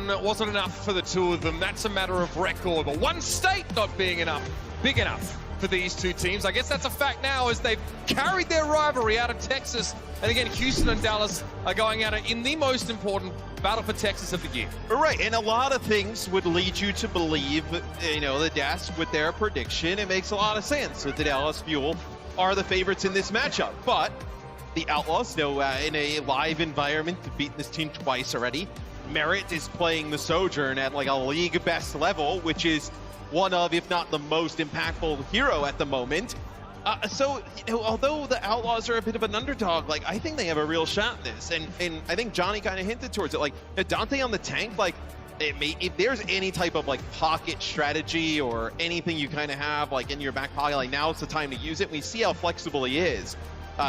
one wasn't enough for the two of them. That's a matter of record. But one state not being enough, big enough for these two teams. I guess that's a fact now as they've carried their rivalry out of Texas. And again, Houston and Dallas are going at it in the most important battle for Texas of the year. Right, and a lot of things would lead you to believe, you know, the Dash with their prediction. It makes a lot of sense that the Dallas Fuel are the favorites in this matchup. But the Outlaws, you know, in a live environment, have beaten this team twice already. Merit is playing the Sojourn at like a league best level, which is one of, if not the most impactful hero at the moment. So, you know, although the Outlaws are a bit of an underdog, like, I think they have a real shot in this. And I think Johnny kind of hinted towards it. Like, Dante on the tank, like, if there's any type of, like, pocket strategy or anything you kind of have, like, in your back pocket, like, now's the time to use it. We see how flexible he is.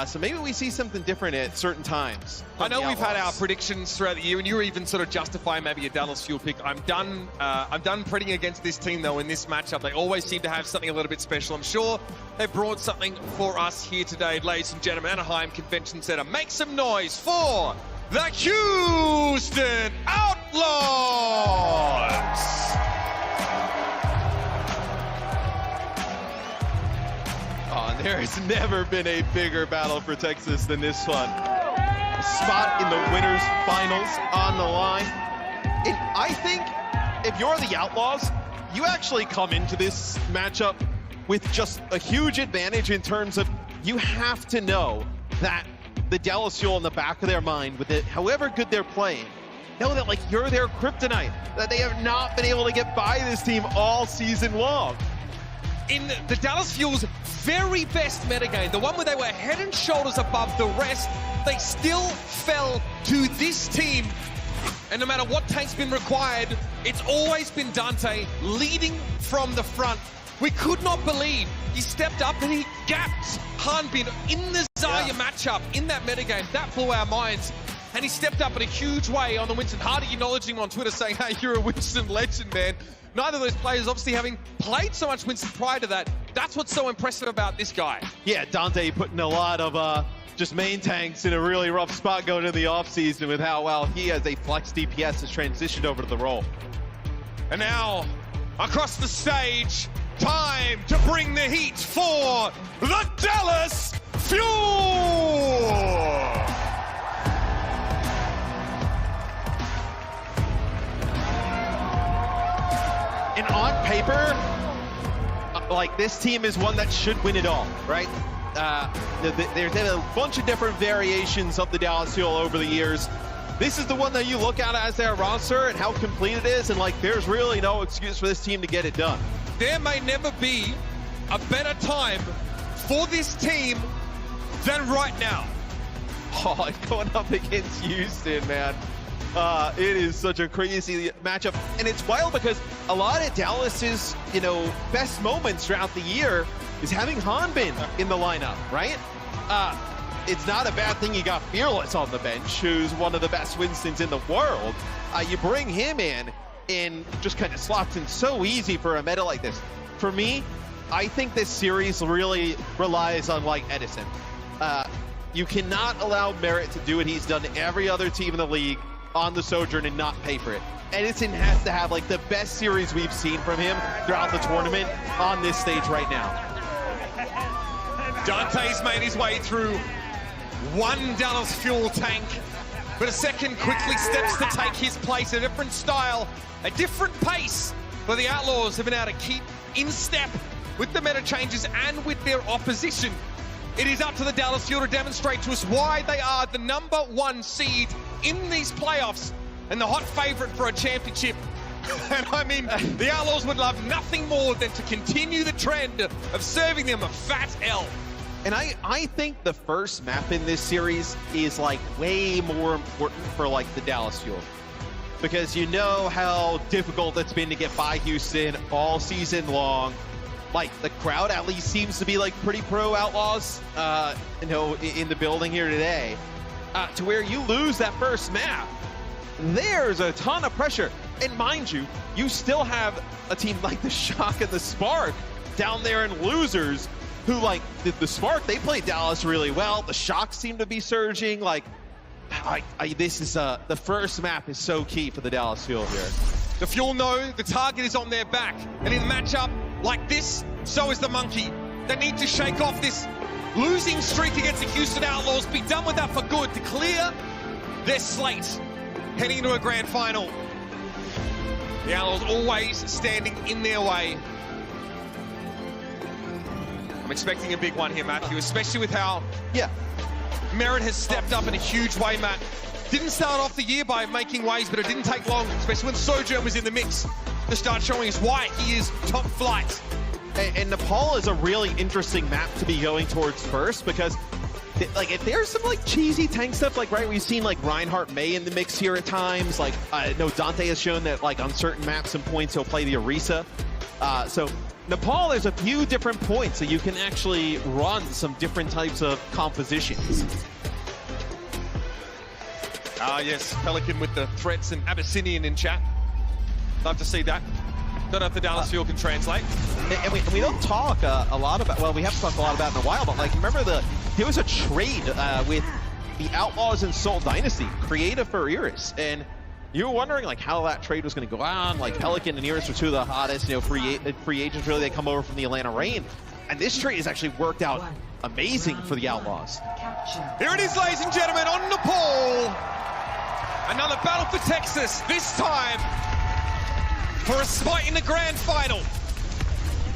So maybe we see something different at certain times. I know we've had our predictions throughout the year, and you were even sort of justifying maybe a Dallas Fuel pick. I'm done betting against this team, though, in this matchup. They always seem to have something a little bit special. I'm sure they brought something for us here today, ladies and gentlemen. Anaheim Convention Center. Make some noise for the Houston Outlaws! There has never been a bigger battle for Texas than this one. A spot in the winners finals on the line. And I think if you're the Outlaws, you actually come into this matchup with just a huge advantage in terms of you have to know that the Dallas Fuel in the back of their mind, with it, however good they're playing, know that like you're their kryptonite, that they have not been able to get by this team all season long. In the Dallas Fuel's very best metagame, the one where they were head and shoulders above the rest, they still fell to this team. And no matter what tank's been required, it's always been Dante leading from the front. We could not believe he stepped up and he gapped Hanbin in the Zarya matchup in that metagame. That blew our minds. And he stepped up in a huge way on the Winston. Hardy acknowledging him on Twitter saying, hey, you're a Winston legend, man. Neither of those players obviously having played so much Winston prior to that. That's what's so impressive about this guy. Yeah, Dante putting a lot of just main tanks in a really rough spot going into the offseason with how well he as a flex DPS has transitioned over to the role. And now, across the stage, time to bring the heat for the Dallas Fuel! And on paper, like this team is one that should win it all, right? There's been a bunch of different variations of the Dallas Fuel over the years. This is the one that you look at as their roster and how complete it is, and like there's really no excuse for this team to get it done. There may never be a better time for this team than right now. Oh, going up against Houston, man. It is such a crazy matchup, and it's wild because a lot of Dallas's, you know, best moments throughout the year is having Hanbin in the lineup, right? It's not a bad thing you got Fearless on the bench, who's one of the best Winstons in the world. You bring him in and just kind of slots in so easy for a meta like this. For me, I think this series really relies on like Edison. You cannot allow Merit to do what he's done to every other team in the league on the Sojourn and not pay for it. Edison has to have like the best series we've seen from him throughout the tournament on this stage right now. Dante's made his way through one Dallas Fuel tank, but a second quickly steps to take his place. A different style, a different pace, where the Outlaws have been able to keep in step with the meta changes and with their opposition. It is up to the Dallas Fuel to demonstrate to us why they are the #1 seed in these playoffs and the hot favorite for a championship. And I mean, the Outlaws would love nothing more than to continue the trend of serving them a fat L. And I think the first map in this series is like way more important for like the Dallas Fuel. Because you know how difficult it's been to get by Houston all season long. Like the crowd at least seems to be like pretty pro Outlaws, you know, in the building here today. To where you lose that first map, there's a ton of pressure. And mind you, you still have a team like the Shock and the Spark down there in losers, who like the Spark, they played Dallas really well. The Shock seem to be surging. Like This is the first map is so key for the Dallas Fuel here. The Fuel know the target is on their back. And in a matchup like this, so is the Monkey. They need to shake off this losing streak against the Houston Outlaws, be done with that for good to clear their slate heading into a grand final. The Outlaws always standing in their way. I'm expecting a big one here, Matthew, especially with how Merit has stepped up in a huge way, Matt. Didn't start off the year by making waves, but it didn't take long, especially when Sojourn was in the mix, to start showing us why he is top flight. And Nepal is a really interesting map to be going towards first, because like if there's some like cheesy tank stuff, like right, we've seen like Reinhardt May in the mix here at times. Like I know Dante has shown that like on certain maps and points he'll play the Orisa. So Nepal, there's a few different points that you can actually run some different types of compositions. Yes, Pelican with the threats and Abyssinian in chat. Love to see that. Don't know if the Dallas Fuel can translate. And we don't talk a lot about, well, we haven't talked a lot about it in a while, but like remember there was a trade with the Outlaws and Seoul Dynasty, Creative for Iris, and you were wondering like how that trade was going to go on. Like Pelican and Iris were two of the hottest, you know, free agents really. They come over from the Atlanta Reign, and this trade has actually worked out amazing for the Outlaws. Here it is, ladies and gentlemen, on Nepal. Another battle for Texas, this time for a spot in the grand final.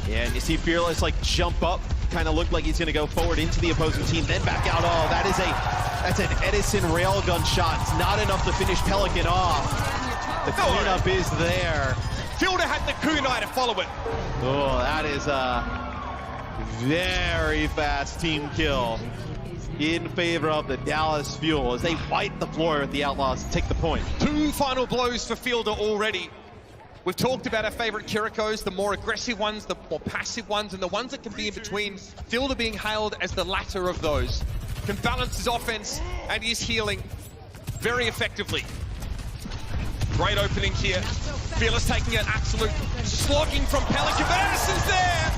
Yeah, and you see Fearless like jump up, kind of looked like he's going to go forward into the opposing team, then back out. Oh, that's an Edison railgun shot. It's not enough to finish Pelican off. The cleanup is there. Fielder had the kunai to follow it. Oh, that is a very fast team kill in favor of the Dallas Fuel as they wipe the floor with the Outlaws to take the point. 2 final blows for Fielder already. We've talked about our favorite Kirikos, the more aggressive ones, the more passive ones, and the ones that can be in between. Fielder being hailed as the latter of those. Can balance his offense and his healing very effectively. Great opening here. Fearless taking an absolute slogging from Pelican, but Edison's there!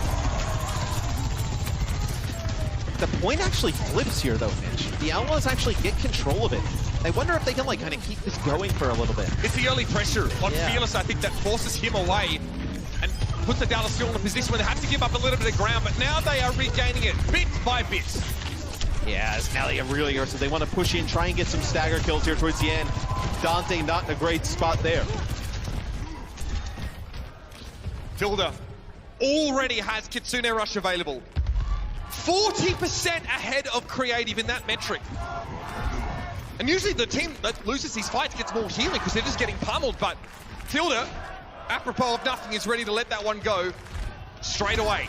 The point actually flips here though, Mitch. The Outlaws actually get control of it. I wonder if they can like kind of keep this going for a little bit. It's the early pressure on Fearless, I think, that forces him away and puts the Dallas Fuel in a position where they have to give up a little bit of ground, but now they are regaining it bit by bit. Yeah, it's Elliot really aggressive. They want to push in, try and get some stagger kills here towards the end. Dante not in a great spot there. Fielder already has Kitsune Rush available. 40% ahead of Creative in that metric. And usually the team that loses these fights gets more healing because they're just getting pummeled, but Fielder, apropos of nothing, is ready to let that one go straight away.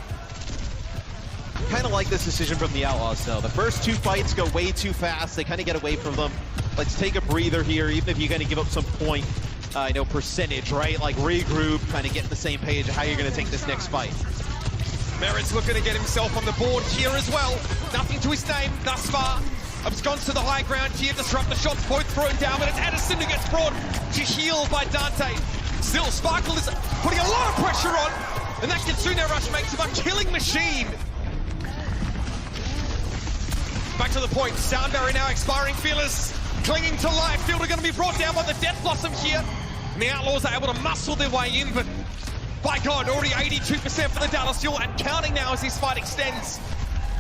Kind of like this decision from the Outlaws though. The first 2 fights go way too fast. They kind of get away from them. Let's take a breather here, even if you're going to give up some point, percentage, right? Like regroup, kind of get on the same page of how you're going to take this next fight. Merit's looking to get himself on the board here as well. Nothing to his name thus far. Absconds to the high ground here, disrupt the shots, both thrown down, but it's Edison who gets brought to heal by Dante. Still, Sparkle is putting a lot of pressure on, and that Kitsune Rush makes him a killing machine. Back to the point, Sound Barrier now expiring, Fearless clinging to life. Fielder going to be brought down by the Death Blossom here. And the Outlaws are able to muscle their way in, but by God, already 82% for the Dallas Fuel and counting now as this fight extends.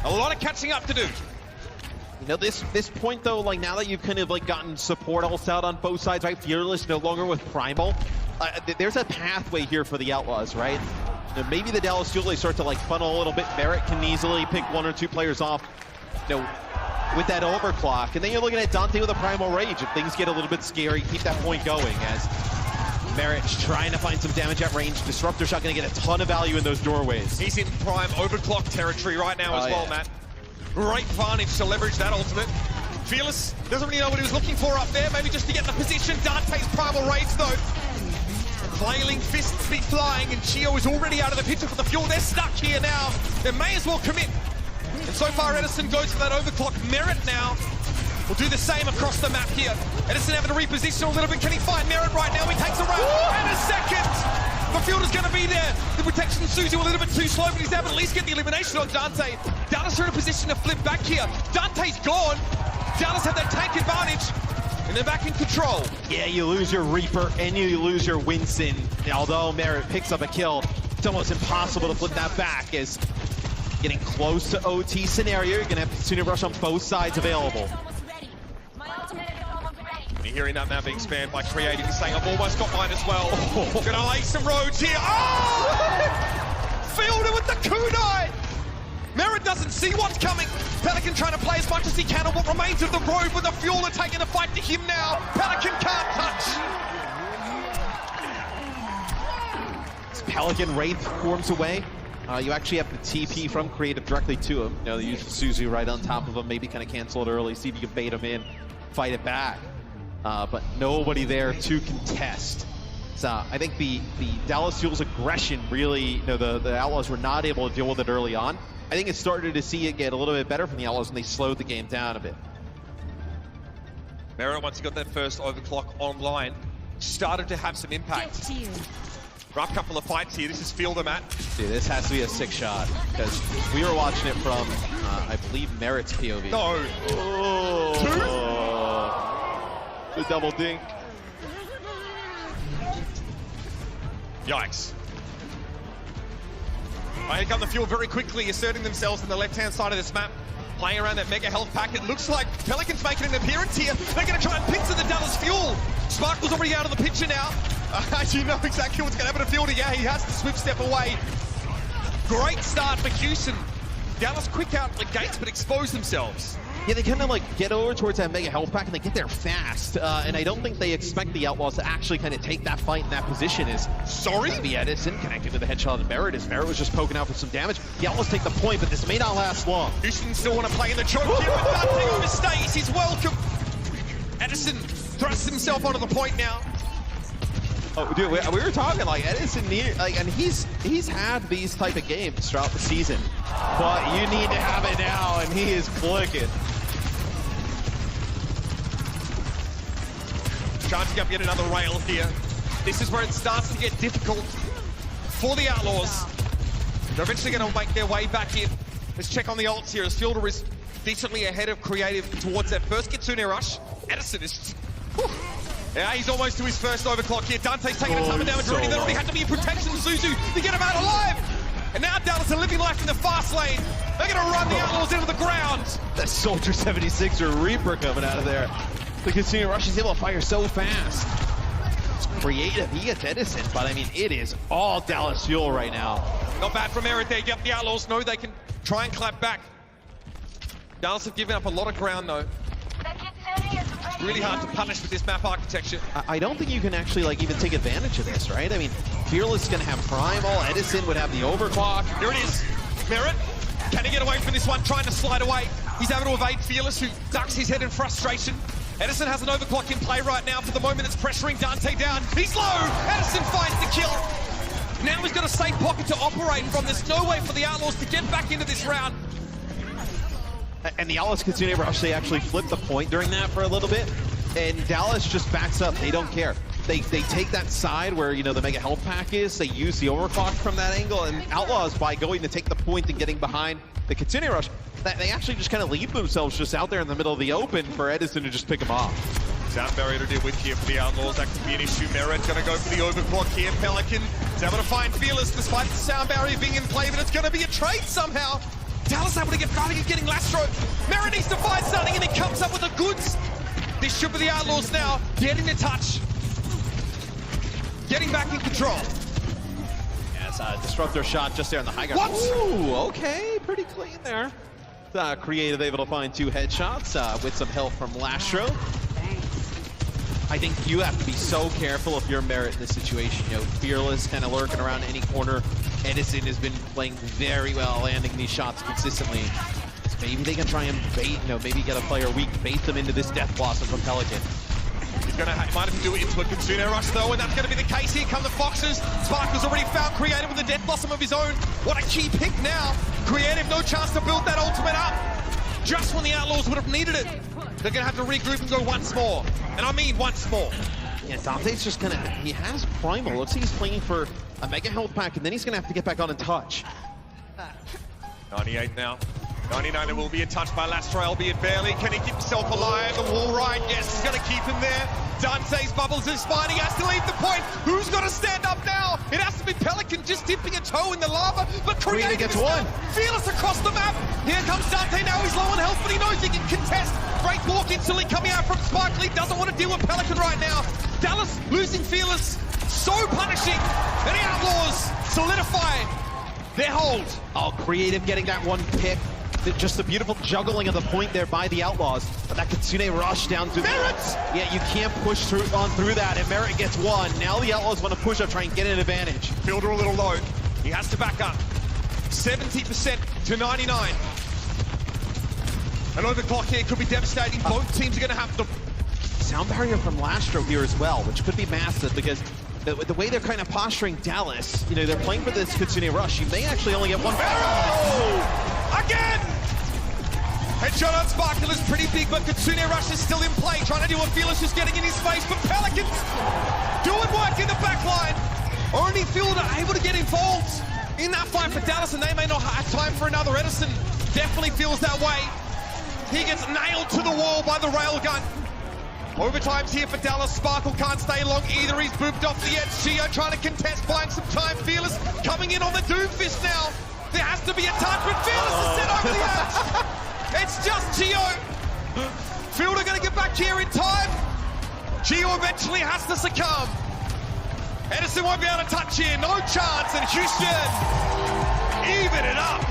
A lot of catching up to do. You know, this point though, like now that you've kind of like gotten support all out on both sides, right? Fearless no longer with Primal. There's a pathway here for the Outlaws, right? You know, maybe the Dallas Fuel, they start to like funnel a little bit. Merit can easily pick 1 or 2 players off, you know, with that overclock. And then you're looking at Dante with a Primal Rage. If things get a little bit scary, keep that point going as Merit's trying to find some damage at range. Disruptor Shot going to get a ton of value in those doorways. He's in prime overclock territory right now as well, Matt. Great advantage to leverage that ultimate. Fearless doesn't really know what he was looking for up there, maybe just to get the position. Dante's Primal Rage though. Flailing fists be flying, and Chio is already out of the picture for the Fuel. They're stuck here now. They may as well commit. And so far Edison goes for that overclock. Merit now will do the same across the map here. Edison having to reposition a little bit. Can he find Merit right now? He takes a round and a second. The Fielder's going to be there. The protection suits him a little bit too slow, but he's able to at least get the elimination on Dante. Dallas are in a position to flip back here. Dante's gone. Dallas have that tank advantage. And they're back in control. Yeah, you lose your Reaper and you lose your Winston. Although Merit picks up a kill, it's almost impossible to flip that back as getting close to OT scenario. You're gonna have Kitsune Rush on both sides available. You're hearing that now being spammed by Creative. He's saying, I've almost got mine as well. Gonna lay some roads here. Oh! Fielder with the kunai! Merit doesn't see what's coming. Pelican trying to play as much as he can on what remains of the road, with the Fueler taking the fight to him now. Pelican can't touch. As Pelican Wraith forms away, you actually have the TP from Creative directly to him. You know, they use Suzu right on top of him, maybe kind of cancel it early, see if you can bait him in, fight it back. But nobody there to contest. So I think the Dallas Fuel's aggression really, you know, the Outlaws were not able to deal with it early on. I think it started to see it get a little bit better from the Outlaws when they slowed the game down a bit. Merit, once he got that first overclock online, started to have some impact. Rough couple of fights here. This is Fielder, Matt. Dude, this has to be a sick shot, because we were watching it from, I believe, Merit's POV. No. Oh. The double dink. Yikes. Here come the Fuel very quickly, asserting themselves on the left-hand side of this map. Playing around that mega health pack. It looks like Pelicans making an appearance here. They're going to try and pincer the Dallas Fuel. Sparkle's already out of the picture now. You know exactly what's going to happen to Fielder. Yeah, he has to swift step away. Great start for Houston. Dallas quick out the gates, but expose themselves. Yeah, they kind of like get over towards that mega health pack and they get there fast. And I don't think they expect the Outlaws to actually kind of take that fight in that position. Is sorry? The Edison connected to the headshot of Merit as Merit was just poking out for some damage. The Outlaws take the point, but this may not last long. Houston still want to play in the choke here, but Dante overstays. He's welcome. Edison thrusts himself onto the point now. Oh, dude, we were talking like Edison, and he's had these type of games throughout the season, but you need to have it now, and he is clicking. Charging up yet another rail here. This is where it starts to get difficult for the Outlaws. They're eventually going to make their way back in. Let's check on the ults here as Fielder is decently ahead of Creative towards that first Kitsune rush. Edison is... Whew. Yeah, he's almost to his first overclock here. Dante's taking a ton of damage already. That already had to be in protection. Suzu to get him out alive. And now Dallas are living life in the fast lane. They're going to run the Outlaws into the ground. That Soldier 76 or Reaper coming out of there. The Kitsune Rush is able to fire so fast. It's Creative, he gets Edison, but I mean, it is all Dallas Fuel right now. Not bad from Merit there. Yep, the Outlaws know they can try and clap back. Dallas have given up a lot of ground though. Really hard to punish with this map architecture. I don't think you can actually like even take advantage of this, right? I mean, Fearless is going to have Primal, Edison would have the overclock. Here it is. Merit, can he get away from this one? Trying to slide away. He's able to evade Fearless, who ducks his head in frustration. Edison has an overclock in play right now. For the moment, it's pressuring Dante down. He's low. Edison finds the kill. Now he's got a safe pocket to operate from. There's no way for the Outlaws to get back into this round. And the Outlaws Kitsune Rush, they actually flip the point during that for a little bit. And Dallas just backs up. They don't care. They take that side where, you know, the mega health pack is. They use the overclock from that angle. And Outlaws, by going to take the point and getting behind the Kitsune Rush, they actually just kind of leave themselves just out there in the middle of the open for Edison to just pick them off. Sound barrier to deal with here for the Outlaws. That could be an issue. Merit's going to go for the overclock here. Pelican is able to find Fearless despite the sound barrier being in play, but it's going to be a trade somehow. Dallas able to get Farley getting Lastro. Merit needs to find something and he comes up with the goods. This should be the Outlaws now getting the touch. Getting back in control. Yeah, it's a disruptor shot just there in the high ground. What? Ooh, okay, pretty clean there. Creative able to find 2 headshots with some help from Lastro. I think you have to be so careful if you're Merit in this situation. You know, Fearless kind of lurking around any corner. Edison has been playing very well, landing these shots consistently. So maybe they can try and bait, you know, maybe get a player weak, bait them into this Death Blossom from Pelican. He's going to might have to do it into a Kitsune Rush though, and that's going to be the case. Here come the Foxes. Sparkle's already found Creative with a Death Blossom of his own. What a key pick now. Creative, no chance to build that ultimate up. Just when the Outlaws would have needed it. They're going to have to regroup and go once more. And I mean once more. Yeah, Dante's just gonna, he has Primal. Looks like he's playing for a mega health pack, and then he's gonna have to get back on and touch. 98 now. 99 will be in touch by Lastro, albeit barely. Can he keep himself alive? The wall ride, yes, he's going to keep him there. Dante's bubbles is fine, he has to leave the point. Who's got to stand up now? It has to be Pelican just dipping a toe in the lava, but Creative gets is one. Fearless across the map. Here comes Dante, now he's low on health, but he knows he can contest. Great walk instantly coming out from Sparkly, doesn't want to deal with Pelican right now. Dallas losing Fearless, so punishing. And the Outlaws solidify their hold. Oh, Creative getting that one pick. Just the beautiful juggling of the point there by the Outlaws. But that Kitsune rush down to Merit! Yeah, you can't push through that, and Merit gets one. Now the Outlaws want to push up, try and get an advantage. Fielder a little low. He has to back up. 70% to 99. An overclock here could be devastating. Both teams are going to have to... Sound barrier from Lastro here as well, which could be massive because the way they're kind of posturing Dallas, you know, they're playing for this Kitsune rush. You may actually only get one. Oh! Again! Headshot on Sparkle is pretty big, but Kitsune Rush is still in play, trying to do what Fearless is getting in his face, but Pelicans doing work in the back line. Only Fielder able to get involved in that fight for Dallas, and they may not have time for another. Edison definitely feels that way. He gets nailed to the wall by the railgun. Overtime's here for Dallas. Sparkle can't stay long either. He's booped off the edge. Chio trying to contest, buying some time. Fearless coming in on the Doomfist now. There has to be a touch, but Fearless is sent over the edge. It's just Chio. Fielder going to get back here in time. Chio eventually has to succumb. Edison won't be able to touch here. No chance. And Houston even it up.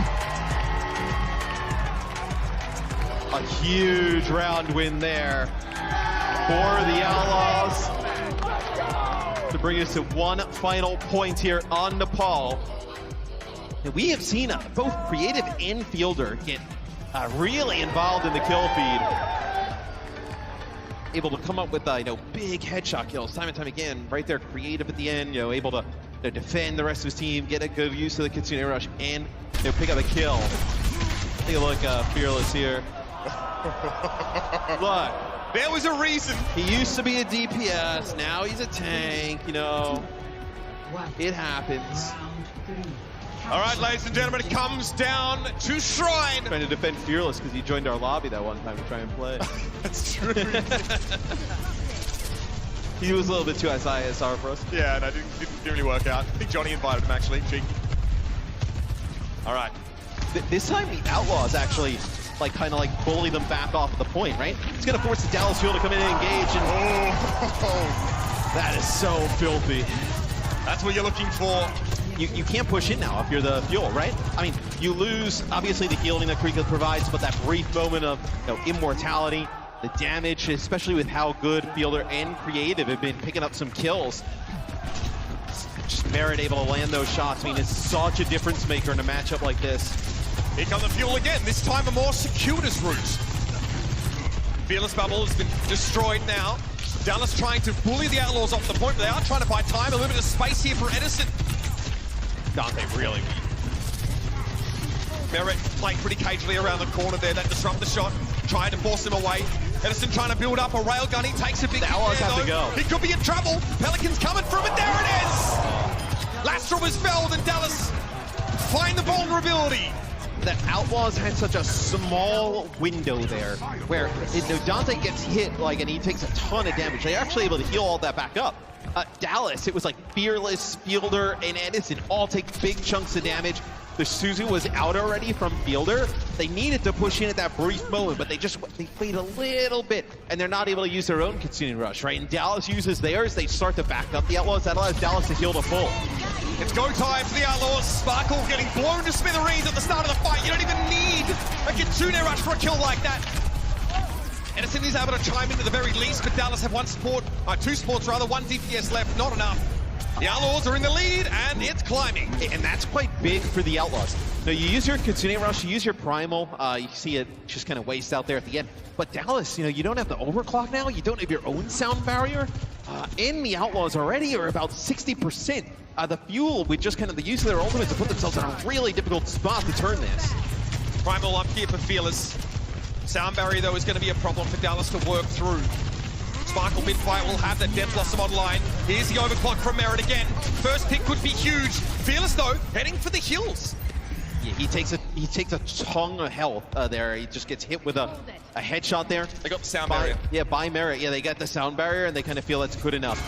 A huge round win there for the Outlaws to bring us to one final point here on Nepal. And we have seen both Creative and Fielder get really involved in the kill feed. Able to come up with big headshot kills time and time again. Right there, Creative at the end, able to defend the rest of his team, get a good use of the Kitsune Rush, and pick up a kill. Take a look, Fearless here. Look, there was a reason. He used to be a DPS, now he's a tank, It happens. All right, ladies and gentlemen, it comes down to Shrine. Trying to defend Fearless because he joined our lobby that one time to try and play. That's true. He was a little bit too ISR for us. Yeah, no, didn't really work out. I think Johnny invited him, actually. Cheeky. All right. This time the Outlaws actually kind of bully them back off of the point, right? It's going to force the Dallas Fuel to come in and engage. And that is so filthy. That's what you're looking for. You can't push in now if you're the Fuel, right? I mean, you lose, obviously, the healing that Krika provides, but that brief moment of immortality, the damage, especially with how good Fielder and Creative have been picking up some kills. Just Merit able to land those shots. I mean, it's such a difference maker in a matchup like this. Here come the Fuel again, this time a more circuitous route. Fearless Bubble has been destroyed now. Dallas trying to bully the Outlaws off the point, but they are trying to buy time, a little bit of space here for Edison. Dante really weak. Merit playing pretty cagely around the corner there, that disrupt the shot, trying to force him away. Edison trying to build up a railgun, he takes a big hit there, have to go. He could be in trouble. Pelicans coming from it, there it is! Lastro was felled and Dallas find the vulnerability. That Outlaws had such a small window there where Dante gets hit and he takes a ton of damage. They're actually able to heal all that back up. Dallas, it was Fearless, Fielder, and Edison all take big chunks of damage. The Suzu was out already from Fielder. They needed to push in at that brief moment, but they wait a little bit, and they're not able to use their own Kitsune Rush, right? And Dallas uses theirs, they start to back up the Outlaws. That allows Dallas to heal to full. It's go time for the Outlaws. Sparkle getting blown to smithereens at the start of the fight. You don't even need a Kitsune Rush for a kill like that. Edison is able to chime in at the very least, but Dallas have two supports rather, one DPS left, not enough. The Outlaws are in the lead, and it's climbing. And that's quite big for the Outlaws. Now, you use your Kitsune Rush, you use your Primal, you see it just kind of waste out there at the end. But Dallas, you don't have the overclock now, you don't have your own sound barrier, and the Outlaws already are about 60%. The Fuel, with just kind of the use of their ultimates, to put themselves in a really difficult spot to turn this. Primal up here for Fearless. Sound barrier, though, is going to be a problem for Dallas to work through. Sparkle mid-fight will have that Death Blossom online. Here's the overclock from Merit again. First pick could be huge. Fearless, though, heading for the hills. Yeah, he takes a ton of health there. He just gets hit with a headshot there. They got the sound barrier. Yeah, by Merit. Yeah, they got the sound barrier, and they kind of feel that's good enough.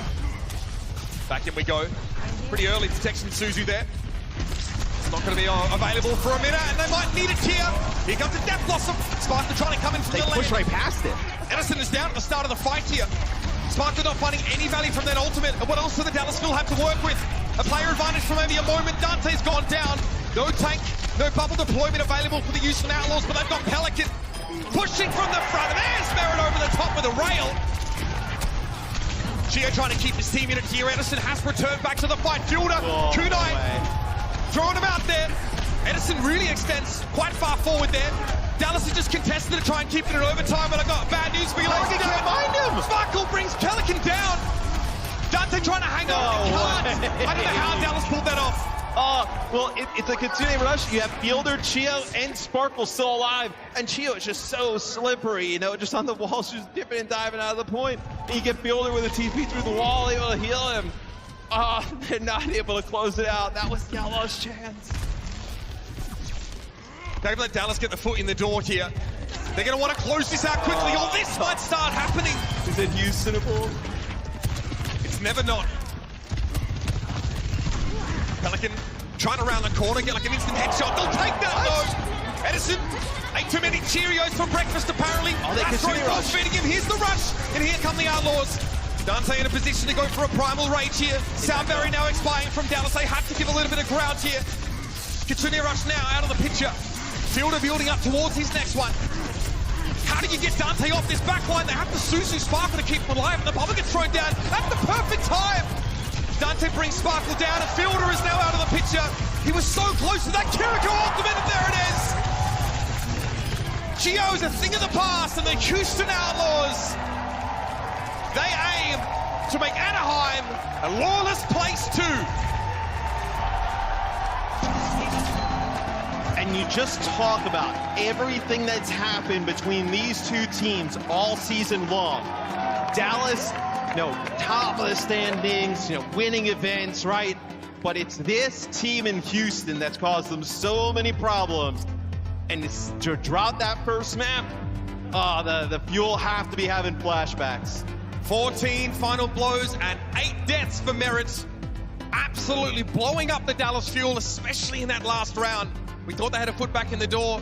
Back in we go. Pretty early protection Suzu there. It's not going to be available for a minute, and they might need it here. Here comes the Death Blossom. Sparkler trying to come in from They the push lane. right past it. Edison is down at the start of the fight here. Sparkler not finding any value from that ultimate. And what else do the Dallas Fuel have to work with? A player advantage for maybe a moment. Dante's gone down. No tank, no bubble deployment available for the Houston Outlaws, but they've got Pelican pushing from the front. And there's Merit over the top with a rail. Gio trying to keep his team in it here. Edison has returned back to the fight. Fielder, Kunai, throwing him out there. Edison really extends quite far forward there. Dallas is just contested to try and keep it in overtime, but I got bad news for you. Pelican can't find him. Sparkle brings Pelican down. Dante trying to hang on. Can't. I don't know how Dallas pulled that off. Well, it's a Kitsune rush. You have Fielder, Chio, and Sparkle still alive. And Chio is just so slippery, you know, just on the walls, just dipping and diving out of the point. And you get Fielder with a TP through the wall, able to heal him. They're not able to close it out. That was Yellow's chance. They've let Dallas get the foot in the door here. They're going to want to close this out quickly, or this might start happening. Is it Houstonable? It's never not. Pelican trying to round the corner, get like an instant headshot. They'll take that though. Edison ate too many Cheerios for breakfast apparently. They That's continue right, rush. feeding him. Here's the rush, and here come the Outlaws. Dante in a position to go for a primal rage here. Sound barrier now expiring from Dallas. They have to give a little bit of ground here. Kitsune Rush now out of the picture. Fielder building up towards his next one. How do you get Dante off this backline? They have the Suzu Sparkle to keep him alive, and the bomber gets thrown down at the perfect time. Dante brings Sparkle down, and Fielder is now out of the picture. He was so close to that Kiriko ultimate, and there it is. Gio is a thing of the past, and the Houston Outlaws, they aim to make Anaheim a lawless place too. And you just talk about everything that's happened between these two teams all season long. Dallas, you know, top of the standings, you know, winning events, right? But it's this team in Houston that's caused them so many problems. And it's, to drop that first map, the Fuel have to be having flashbacks. 14 final blows and 8 deaths for Merit. Absolutely blowing up the Dallas Fuel, especially in that last round. We thought they had a foot back in the door.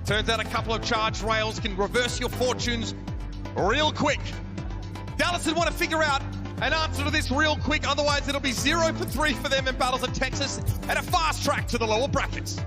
Turns out a couple of charged rails can reverse your fortunes real quick. Dallas would want to figure out an answer to this real quick, otherwise it'll be 0 for 3 for them in Battles of Texas and a fast track to the lower brackets.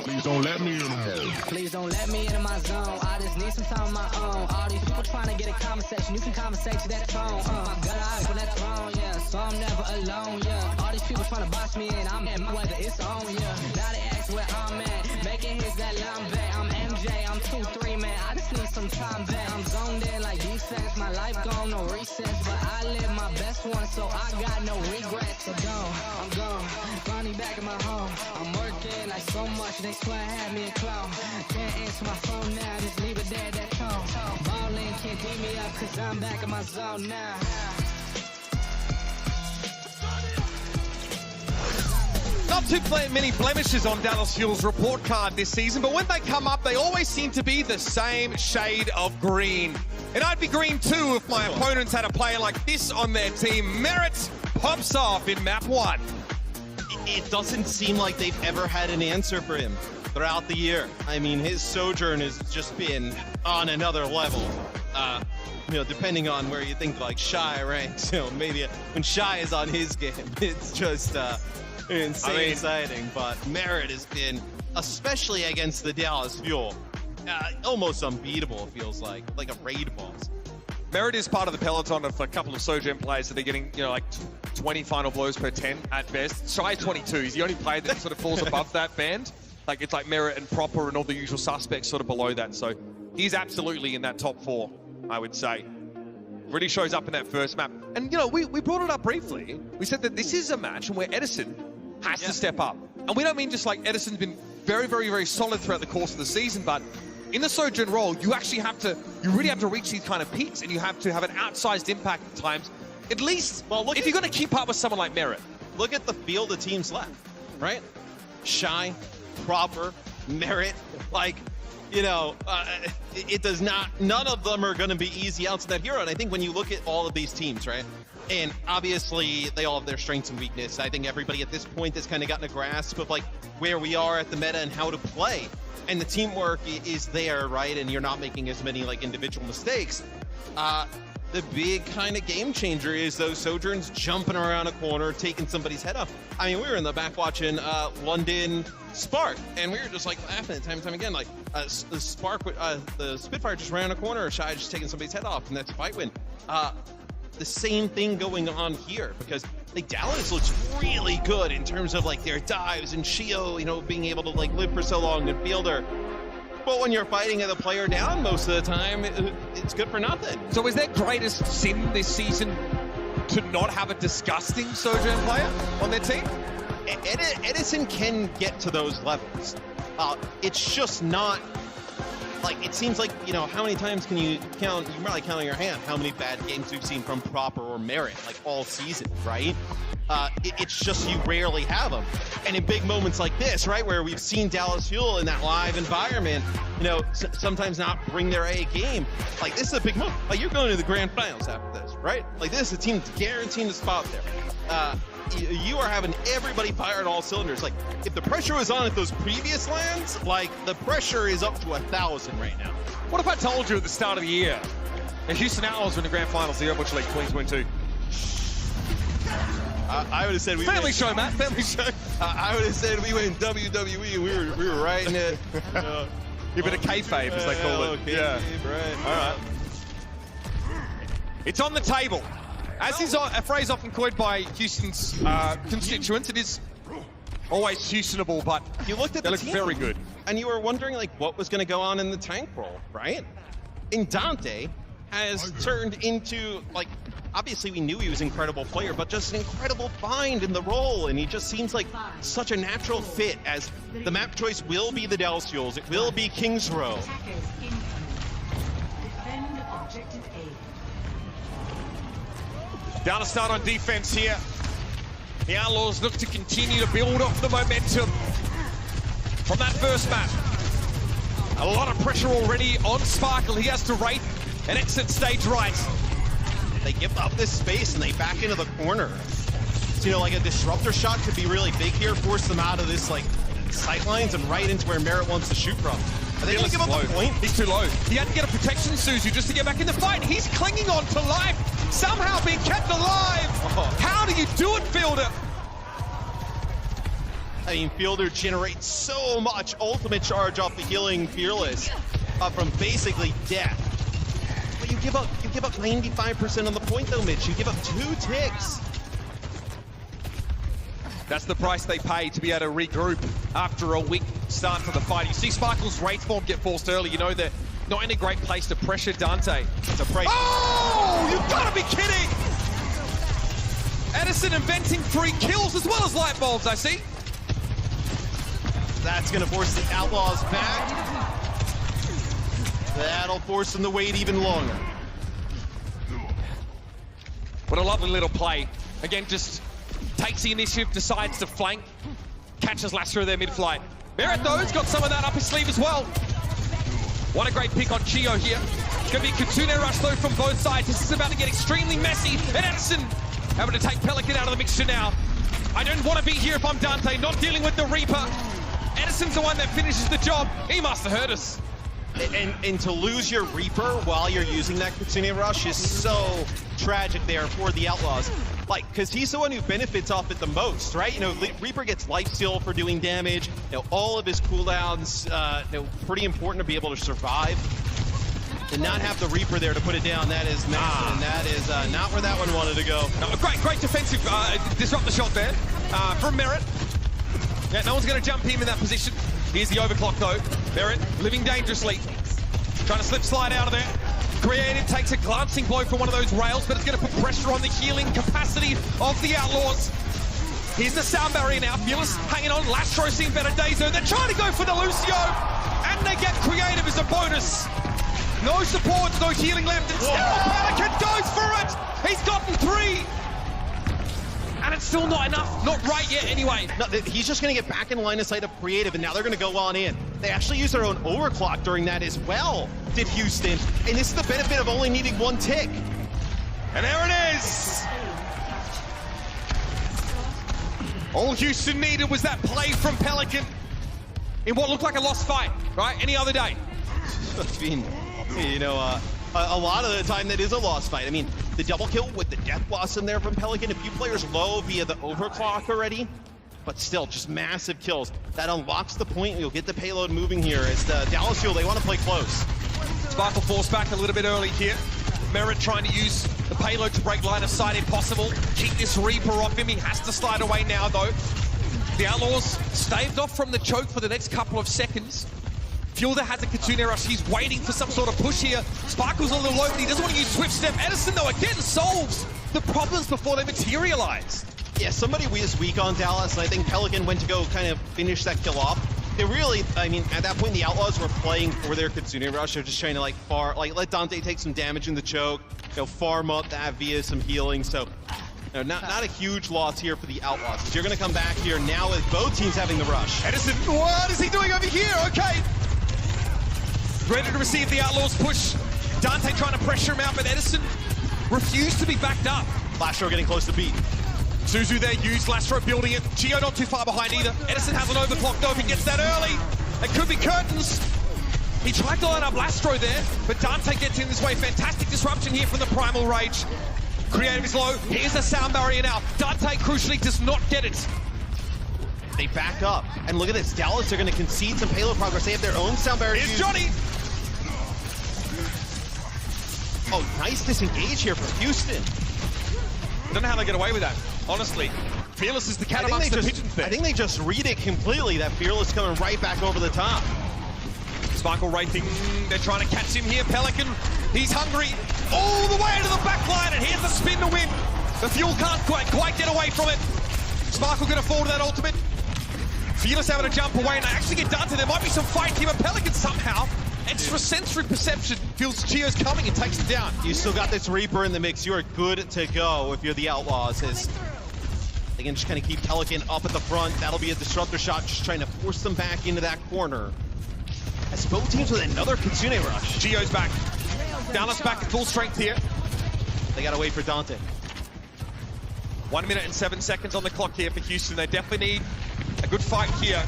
Please don't let me in the Please don't let me into my zone. I just need some time on my own. All these people trying to get a conversation. You can conversate to that phone. My God, on that throne, yeah. So I'm never alone, yeah. All these people trying to boss me in. I'm at my weather, it's on, yeah. Now they ask where I'm at. Making hits that Lambe. I'm MJ, I'm 2-3, man. I just need some time back. I'm zoned in like defense. My life gone, no recess. But I live my best one, so I got no regrets. So gone, I'm gone. Finally back in my home. I'm working like so much. They swear I had me a clown. Can't answer my phone now. Just leave it there, that tone. Ballin' can't beat me up, cause I'm back in my zone now. Not too many blemishes on Dallas Fuel's report card this season, but when they come up, they always seem to be the same shade of green. And I'd be green too if my opponents had a player like this on their team. Merit pops off in map 1. It doesn't seem like they've ever had an answer for him throughout the year. I mean, his sojourn has just been on another level. You know, depending on where you think like Shy ranks, you know, maybe when Shy is on his game, it's just insane exciting. But Merit has been, especially against the Dallas Fuel, almost unbeatable, it feels like a raid boss. Merit is part of the peloton of a couple of Sojourn players that are getting, you know, like 20 final blows per 10 at best. Shy 22, he's the only player that sort of falls above that band. Like, it's like Merit and Proper and all the usual suspects sort of below that. So he's absolutely in that top 4, I would say. Really shows up in that first map. And, you know, we brought it up briefly. We said that this is a match where Edison has to step up. And we don't mean just like Edison's been very, very, very solid throughout the course of the season, but in the Sojourn role, you really have to reach these kind of peaks, and you have to have an outsized impact at times. At least, if you're going to keep up with someone like Merit. Look at the field of teams left, right? Shy, Proper, Merit, like, you know, it does not, none of them are going to be easy outs of that hero. And I think when you look at all of these teams, right? And obviously they all have their strengths and weaknesses. I think everybody at this point has kind of gotten a grasp of like where we are at the meta and how to play. And the teamwork is there, right? And you're not making as many like individual mistakes. The big kind of game changer is those Sojourns jumping around a corner, taking somebody's head off. I mean, we were in the back watching London Spark, and we were just like laughing time and time again. Like the Spark, the Spitfire just ran a corner, Shy just taking somebody's head off, and that's a fight win. The same thing going on here, because like Dallas looks really good in terms of like their dives and Shio, you know, being able to like live for so long and fielder. But when you're fighting a player down most of the time, it's good for nothing. So is their greatest sin this season to not have a disgusting Sojourn player on their team? Edison can get to those levels. It's just not, like, it seems like, you know, how many times can you count, you can probably count on your hand how many bad games we've seen from Proper or Merit, like all season, right? It's just you rarely have them. And in big moments like this, right, where we've seen Dallas Fuel in that live environment, you know, sometimes not bring their A game. Like, this is a big moment. Like, you're going to the grand finals after this, right? Like, this is a team that's guaranteeing the spot there. You are having everybody fire at all cylinders. Like, if the pressure was on at those previous lands, like, the pressure is up to 1,000 right now. What if I told you at the start of the year that Houston Outlaws were in the grand finals of the Overwatch League 2022? I would have said we Family show, Matt. Family show. I would have said we went WWE and we were right in it. Give it a kayfabe, as they call it. Yeah. Right. All right. It's on the table. As is a phrase often coined by Houston's constituents, it is always Houstonable, but you looked at they the look team, very good. And you were wondering like what was going to go on in the tank role, right? And Dante has turned into, like, obviously we knew he was an incredible player, but just an incredible find in the role, and he just seems like such a natural fit, as the map choice will be the Dallas Fuels, it will be Kings Row. Down to start on defense here. The Outlaws look to continue to build off the momentum from that first map. A lot of pressure already on Sparkle. He has to rate and exit stage right. They give up this space and they back into the corner. So, you know, like a disruptor shot could be really big here, force them out of this, like, sight lines and right into where Merit wants to shoot from. Are they going to give up the point? He's too low. He had to get a protection, Suzu, just to get back in the fight. He's clinging on to life, somehow being kept alive. How do you do it, Fielder? I mean, Fielder generates so much ultimate charge off the healing Fearless from basically death. But you give up 95% on the point though, Mitch. You give up 2 ticks. That's the price they pay to be able to regroup after a weak start to the fight. You see Sparkle's Wraith form get forced early. You know they're not in a great place to pressure Dante. It's a break. Oh, you've got to be kidding! Edison inventing 3 kills as well as light bulbs, I see. That's gonna force the Outlaws back. That'll force them to wait even longer. What a lovely little play. Again, just takes the initiative, decides to flank, catches Lastro there mid-flight. Merit, though, has got some of that up his sleeve as well. What a great pick on Chio here. It's going to be a Kitsune rush, though, from both sides. This is about to get extremely messy. And Edison having to take Pelican out of the mixture now. I don't want to be here if I'm Dante, not dealing with the Reaper. Edison's the one that finishes the job. He must have hurt us. And to lose your Reaper while you're using that Kitsune Rush is so tragic there for the Outlaws. Like, because he's the one who benefits off it the most, right? You know, Reaper gets lifesteal for doing damage. You know, all of his cooldowns, pretty important to be able to survive. To not have the Reaper there to put it down, that is massive, and that is not where that one wanted to go. No, great defensive disrupt the shot there from Merit. Yeah, no one's going to jump him in that position. Here's the overclock though. Merit living dangerously. Trying to slip slide out of there. Creative takes a glancing blow from one of those rails, but it's going to put pressure on the healing capacity of the Outlaws. Here's the sound barrier now. Fearless hanging on. Lastro seeing better days though. They're trying to go for the Lucio, and they get Creative as a bonus. No supports, no healing left, and still Pelican goes for it! He's gotten 3! And it's still not enough, not right yet anyway. No, he's just going to get back in line of sight of Creative, and now they're going to go on in. They actually use their own overclock during that as well, did Houston. And this is the benefit of only needing 1 tick. And there it is! All Houston needed was that play from Pelican in what looked like a lost fight, right? Any other day. I mean, you know, a lot of the time that is a lost fight. I mean, the double kill with the Death Blossom there from Pelican, a few players low via the overclock already, but still just massive kills. That unlocks the point, you'll get the payload moving here. It's the Dallas Fuel, they want to play close. Sparkle forced back a little bit early here. Merit trying to use the payload to break line of sight if possible. Keep this Reaper off him, he has to slide away now though. The Outlaws staved off from the choke for the next couple of seconds. Fielder has a Kitsune Rush, he's waiting for some sort of push here. Sparkle's a little low, but he doesn't want to use Swift Step. Edison, though, again solves the problems before they materialize. Yeah, somebody was weak on Dallas, and I think Pelican went to go kind of finish that kill off. They really, I mean, at that point, the Outlaws were playing for their Kitsune Rush. They're just trying to, let Dante take some damage in the choke, farm up that via some healing. So, not a huge loss here for the Outlaws. So you're going to come back here now with both teams having the rush. Edison, what is he doing over here? Okay. Ready to receive the Outlaws push. Dante trying to pressure him out, but Edison refused to be backed up. Lastro getting close to beat. Suzu there used, Lastro building it. Chio not too far behind either. Edison has an overclock though if he gets that early. It could be curtains. He tried to line up Lastro there, but Dante gets in his way. Fantastic disruption here from the Primal Rage. Creative is low. Here's the sound barrier now. Dante crucially does not get it. They back up, and look at this. Dallas are going to concede some payload progress. They have their own sound barrier. Here's Johnny. Oh, nice disengage here from Houston. Don't know how they get away with that, honestly. Fearless is the cat amongst the pigeons there. I think they just read it completely, that Fearless coming right back over the top. Sparkle Wraithing, they're trying to catch him here. Pelican, he's hungry. All the way to the back line, and here's the spin to win. The Fuel can't quite get away from it. Sparkle gonna fall to that ultimate. Fearless having to jump away, and they actually get done to. There might be some fight here, but Pelican somehow, extrasensory perception, feels Chio's coming and takes it down. You still got this Reaper in the mix. You are good to go if you're the Outlaws. As they can just kind of keep Pelican up at the front. That'll be a disruptor shot, just trying to force them back into that corner. As both teams with another Kitsune Rush. Chio's back. Dallas back at full strength here. They gotta wait for Dante. 1 minute and 7 seconds on the clock here for Houston. They definitely need a good fight here.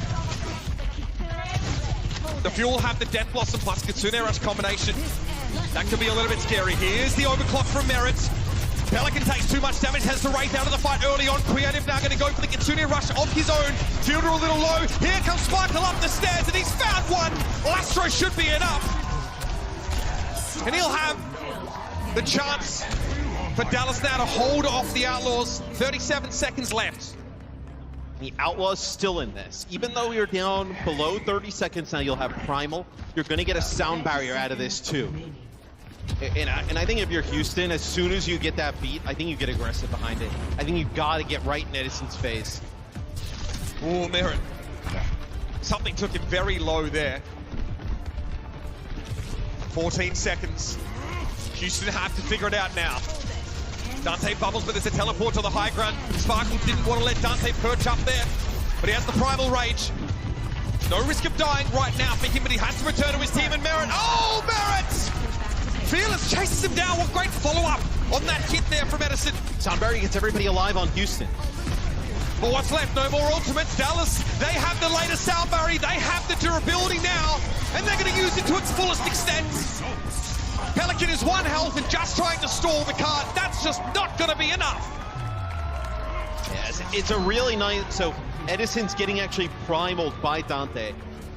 The Fuel have the Death Blossom plus Kitsune Rush combination. That could be a little bit scary. Here's the overclock from Merit. Pelican takes too much damage, has the Wraith out of the fight early on. Creative now going to go for the Kitsune rush of his own. Fielder a little low. Here comes Sparkle up the stairs, and he's found one. Lastro should be enough. And he'll have the chance for Dallas now to hold off the Outlaws. 37 seconds left. The Outlaws still in this. Even though you're down below 30 seconds now, you'll have Primal. You're going to get a sound barrier out of this too. And I think if you're Houston, as soon as you get that beat, I think you get aggressive behind it. I think you've got to get right in Edison's face. Oh, Merritt. Something took him very low there. 14 seconds. Houston have to figure it out now. Dante bubbles, but there's a teleport to the high ground. Sparkle didn't want to let Dante perch up there, but he has the Primal Rage. No risk of dying right now for him, but he has to return to his team, and Merritt, oh, Merritt! Fearless chases him down. What great follow-up on that hit there from Edison. Soundberry gets everybody alive on Houston. But what's left? No more ultimates. Dallas, they have the latest Soundberry. They have the durability now, and they're going to use it to its fullest extent. Pelican is 1 health and just trying to stall the card. That's just not going to be enough. Yes, it's a really nice... So Edison's getting actually primaled by Dante.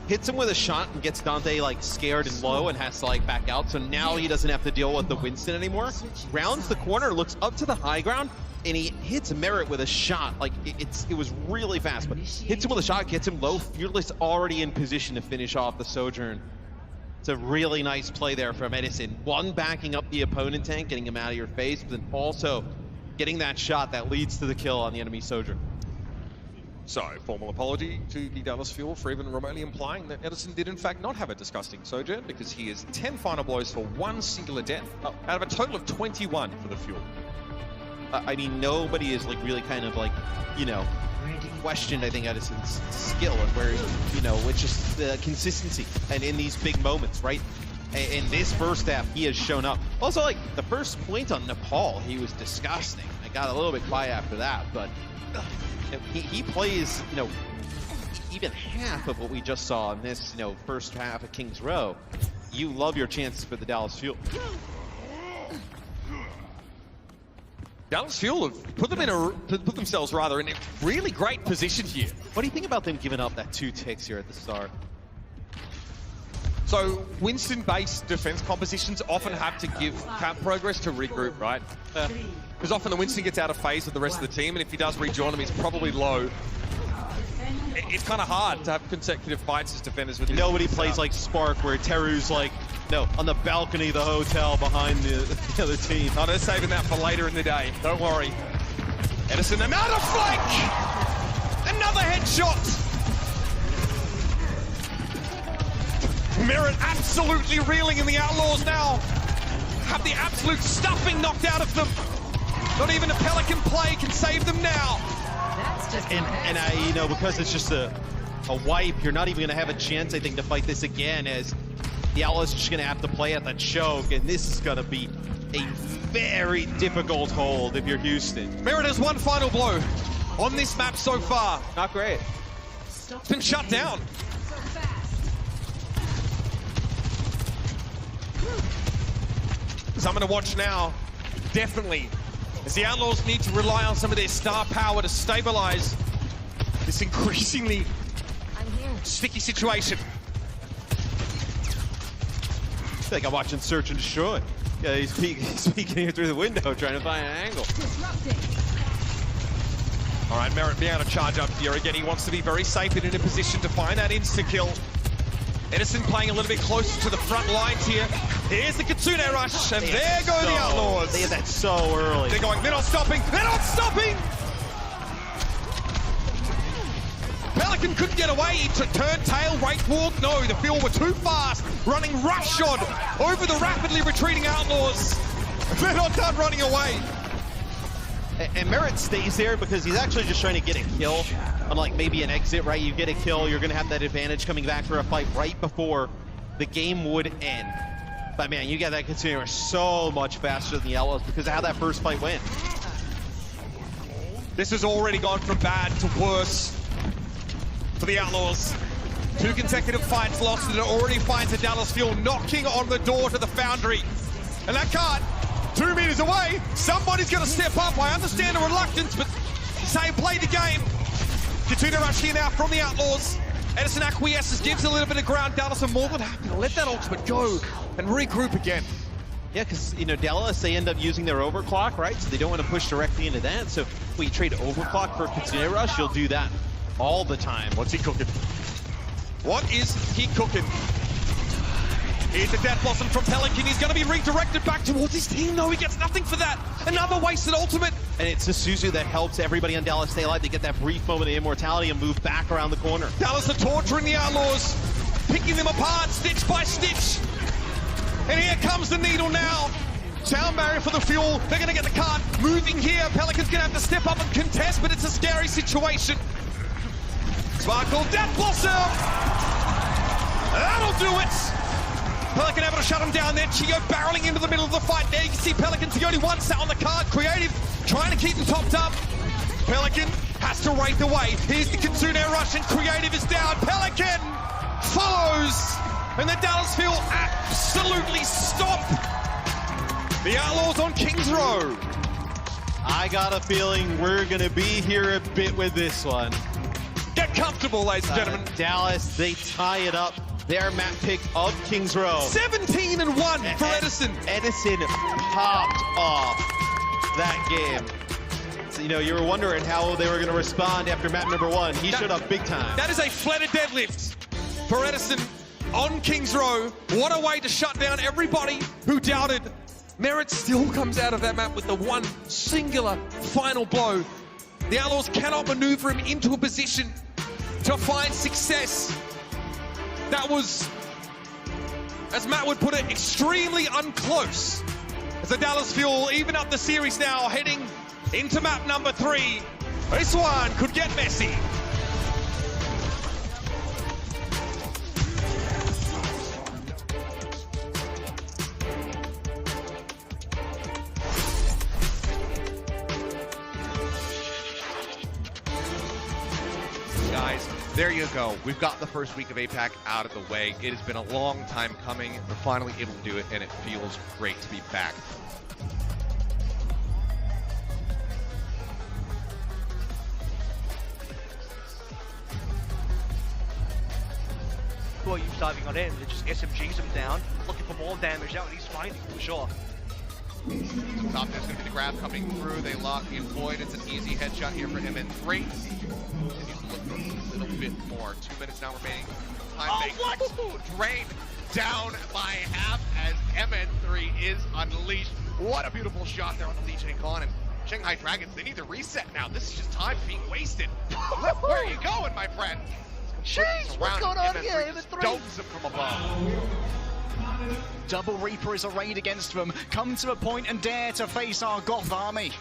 Hits him with a shot and gets Dante like scared and low and has to like back out. So now he doesn't have to deal with the Winston anymore. Rounds the corner, looks up to the high ground, and he hits Merritt with a shot. Like it was really fast, but hits him with a shot, gets him low. Fearless already in position to finish off the Sojourn. It's a really nice play there from Edison. One, backing up the opponent tank, getting him out of your face, but then also getting that shot that leads to the kill on the enemy Sojourn. So, formal apology to the Dallas Fuel for even remotely implying that Edison did in fact not have a disgusting Sojourn, because he is 10 final blows for 1 singular death, out of a total of 21 for the Fuel. I mean, nobody is like really kind of like, you know, questioned, I think, Edison's skill and where, you know, it's just the consistency and in these big moments, right? In this first half, he has shown up. Also, like, the first point on Nepal, he was disgusting. I got a little bit quiet after that, but he plays, you know, even half of what we just saw in this, you know, first half of Kings Row. You love your chances for the Dallas Fuel. Dallas Fuel have put themselves rather in a really great position here. What do you think about them giving up that 2 ticks here at the start? So Winston-based defense compositions often have to give camp progress to regroup, right? Because often the Winston gets out of phase with the rest of the team, and if he does rejoin them, he's probably low. It's kind of hard to have consecutive fights as defenders with Nobody plays like Spark, where Teru's like, no, on the balcony of the hotel behind the other team. Oh, they're saving that for later in the day. Don't worry. Edison, another flank! Another headshot! Merritt absolutely reeling, and the Outlaws now have the absolute stuffing knocked out of them. Not even a Pelican play can save them now. And I, you know, because it's just a wipe, you're not even going to have a chance, I think, to fight this again, as the Outlaws are just going to have to play at the choke, and this is going to be a very difficult hold if you're Houston. Merritt has 1 final blow on this map so far. Not great. It's been shut down. So I'm going to watch now, definitely, as the Outlaws need to rely on some of their star power to stabilize this increasingly sticky situation. I think I'm watching Search and Destroy. Yeah, he's peeking here through the window, trying to find an angle. All right, Merritt being able to charge up here again. He wants to be very safe and in a position to find that insta-kill. Edison playing a little bit closer to the front lines here. Here's the Kitsune rush, and there go the Outlaws. They had that so early. They're going, they're not stopping, they're not stopping! Pelican couldn't get away, he turned tail, Wraith walk, no, the field were too fast, running roughshod over the rapidly retreating Outlaws. They're not done running away. And Merritt stays there because he's actually just trying to get a kill. Unlike maybe an exit, right? You get a kill, you're going to have that advantage coming back for a fight right before the game would end. But man, you got that Kitsune so much faster than the Outlaws because of how that first fight went. This has already gone from bad to worse for the Outlaws. 2 consecutive fights lost, and it already finds the Dallas Fuel knocking on the door to the Foundry. And that card 2 meters away. Somebody's going to step up. I understand the reluctance, but Say play the game. Kitsune Rush here now from the Outlaws. Edison acquiesces, gives a little bit of ground. Dallas are more than happy to let that ultimate go and regroup again. Yeah, because, you know, Dallas, they end up using their overclock, right? So they don't want to push directly into that. So if we trade overclock for Kitsune Rush, you'll do that all the time. What's he cooking? What is he cooking? Here's the Death Blossom from Pelican. He's going to be redirected back towards his team. No, he gets nothing for that. Another wasted ultimate. And it's Suzu that helps everybody on Dallas stay alive. They get that brief moment of immortality and move back around the corner. Dallas are torturing the Outlaws, picking them apart stitch by stitch. And here comes the needle now. Sound barrier for the fuel. They're going to get the cart moving here. Pelican's going to have to step up and contest, but it's a scary situation. Sparkle, Death Blossom! That'll do it! Pelican able to shut him down there. Chiyo barreling into the middle of the fight there. You can see Pelican's the only one sat on the card. Creative trying to keep them topped up. Pelican has to rate the way. Here's the Kitsune Rush and Creative is down. Pelican follows. And the Dallas feel absolutely stop. The Outlaws on Kings Row. I got a feeling we're going to be here a bit with this one. Get comfortable, ladies and gentlemen. Dallas, they tie it up. Their map pick of Kings Row. 17-1 for Edison. Edison popped off that game. So, you know, you were wondering how they were going to respond after map number 1. He showed up big time. That is a flatter deadlift for Edison on Kings Row. What a way to shut down everybody who doubted. Merit still comes out of that map with the one singular final blow. The Outlaws cannot maneuver him into a position to find success. That was, as Matt would put it, extremely unclose. As the Dallas Fuel even up the series now, heading into map number 3. This one could get messy. Guys, there you go. We've got the first week of APAC out of the way. It has been a long time coming. We're finally able to do it, and it feels great to be back. Who are you diving on in? It just SMGs him down, looking for more damage out, and he's finding for sure. Top there's going to be the grab coming through. They lock in Void. It's an easy headshot here for MN3. Continues to look for a little bit more. 2 minutes now remaining. Time drain down by half as MN3 is unleashed. What a beautiful shot there on the Legion Con. And Shanghai Dragons, they need to reset now. This is just time being wasted. Where are you going, my friend? Jeez, what's going on here? MN3 Domes him from above. Double Reaper is arrayed against them. Come to a point and dare to face our Goth army.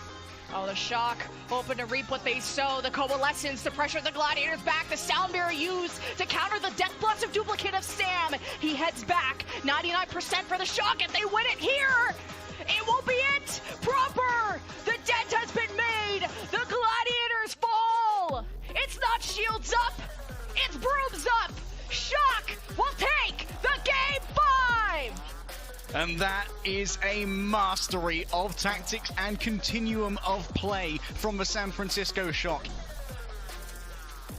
Oh, the shock, hoping to reap what they sow. The coalescence to pressure the gladiators back. The sound barrier used to counter the Death Blossom duplicate of Sam. He heads back, 99% for the shock, and they win it here. It won't be it. Proper. The dent has been made. The gladiators fall. It's not shields up. It's brooms up. Shock will take the game 5. And that is a mastery of tactics and continuum of play from the San Francisco Shock.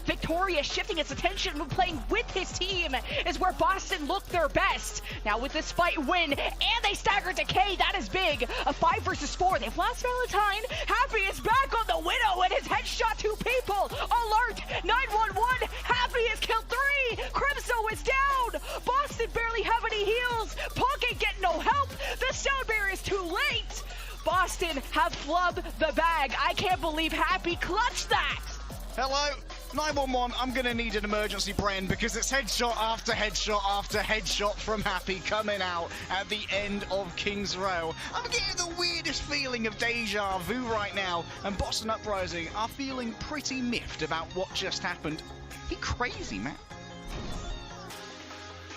Victoria shifting its attention when playing with his team is where Boston looked their best. Now with this fight win, and they stagger Decay, that is big. A 5 versus 4, they've lost Valentine. Happy is back on the Widow and his headshot 2 people. Alert, 911, Happy has killed 3. Crimso is down. Boston barely have any heals. Pocket get no help. The sound barrier is too late. Boston have flubbed the bag. I can't believe Happy clutched that. Hello, 911, I'm gonna need an emergency brain because it's headshot after headshot after headshot from Happy coming out at the end of Kings Row. I'm getting the weirdest feeling of deja vu right now, and Boston Uprising are feeling pretty miffed about what just happened. He crazy, man.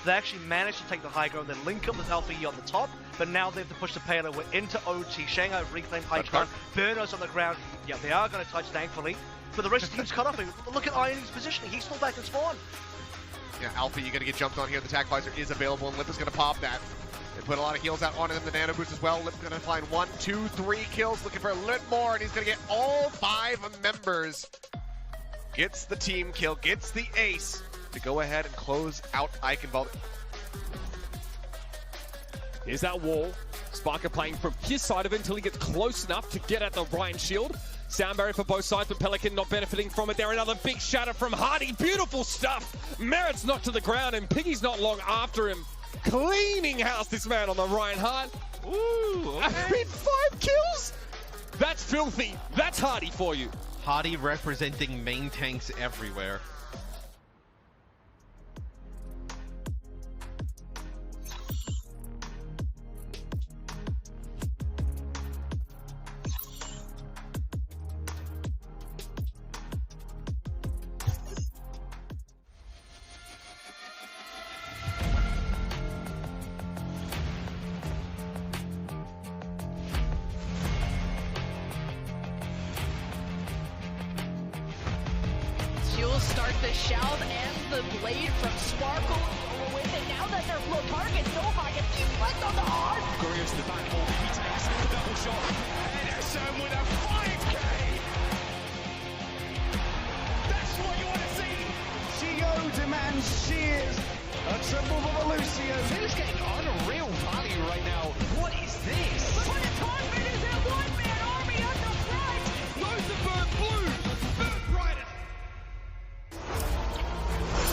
They actually managed to take the high ground, then link up with Alpha E on the top, but now they have to push the payload. We're into OT. Shanghai reclaimed high ground. Burno's on the ground. Yeah, they are going to touch, thankfully. But the rest of the team's cut off. Look at Iron's positioning. He's still back in spawn. Yeah, Alpha, you're going to get jumped on here. The Tag Visor is available, and Lip is going to pop that. They put a lot of heals out onto them, the nano boost as well. Lip's gonna find 1, 2, 3 kills, looking for a little more, and he's gonna get all 5 members. Gets the team kill, gets the ace to go ahead and close out Eichenwalde. Here's that wall. Sparker playing from his side of it until he gets close enough to get at the Ryan shield. Sound barrier for both sides, but Pelican not benefiting from it there. Another big shatter from Hardy. Beautiful stuff. Merit's knocked to the ground, and Piggy's not long after him. Cleaning house, this man on the Reinhardt. Ooh, okay. I mean, 5 kills? That's filthy. That's Hardy for you. Hardy representing main tanks everywhere. Start the shout and the blade from Sparkle with it. Now that they're low target, Nova gets deflect on the arm. Goes to the back wall, he takes the double shot. And SM with a 5K. That's what you want to see. Geo demands shears. A triple for Lucio. Who's getting unreal value right now? What is this? But the target is a one-man army at the front. Lucifer Blue. Brighter.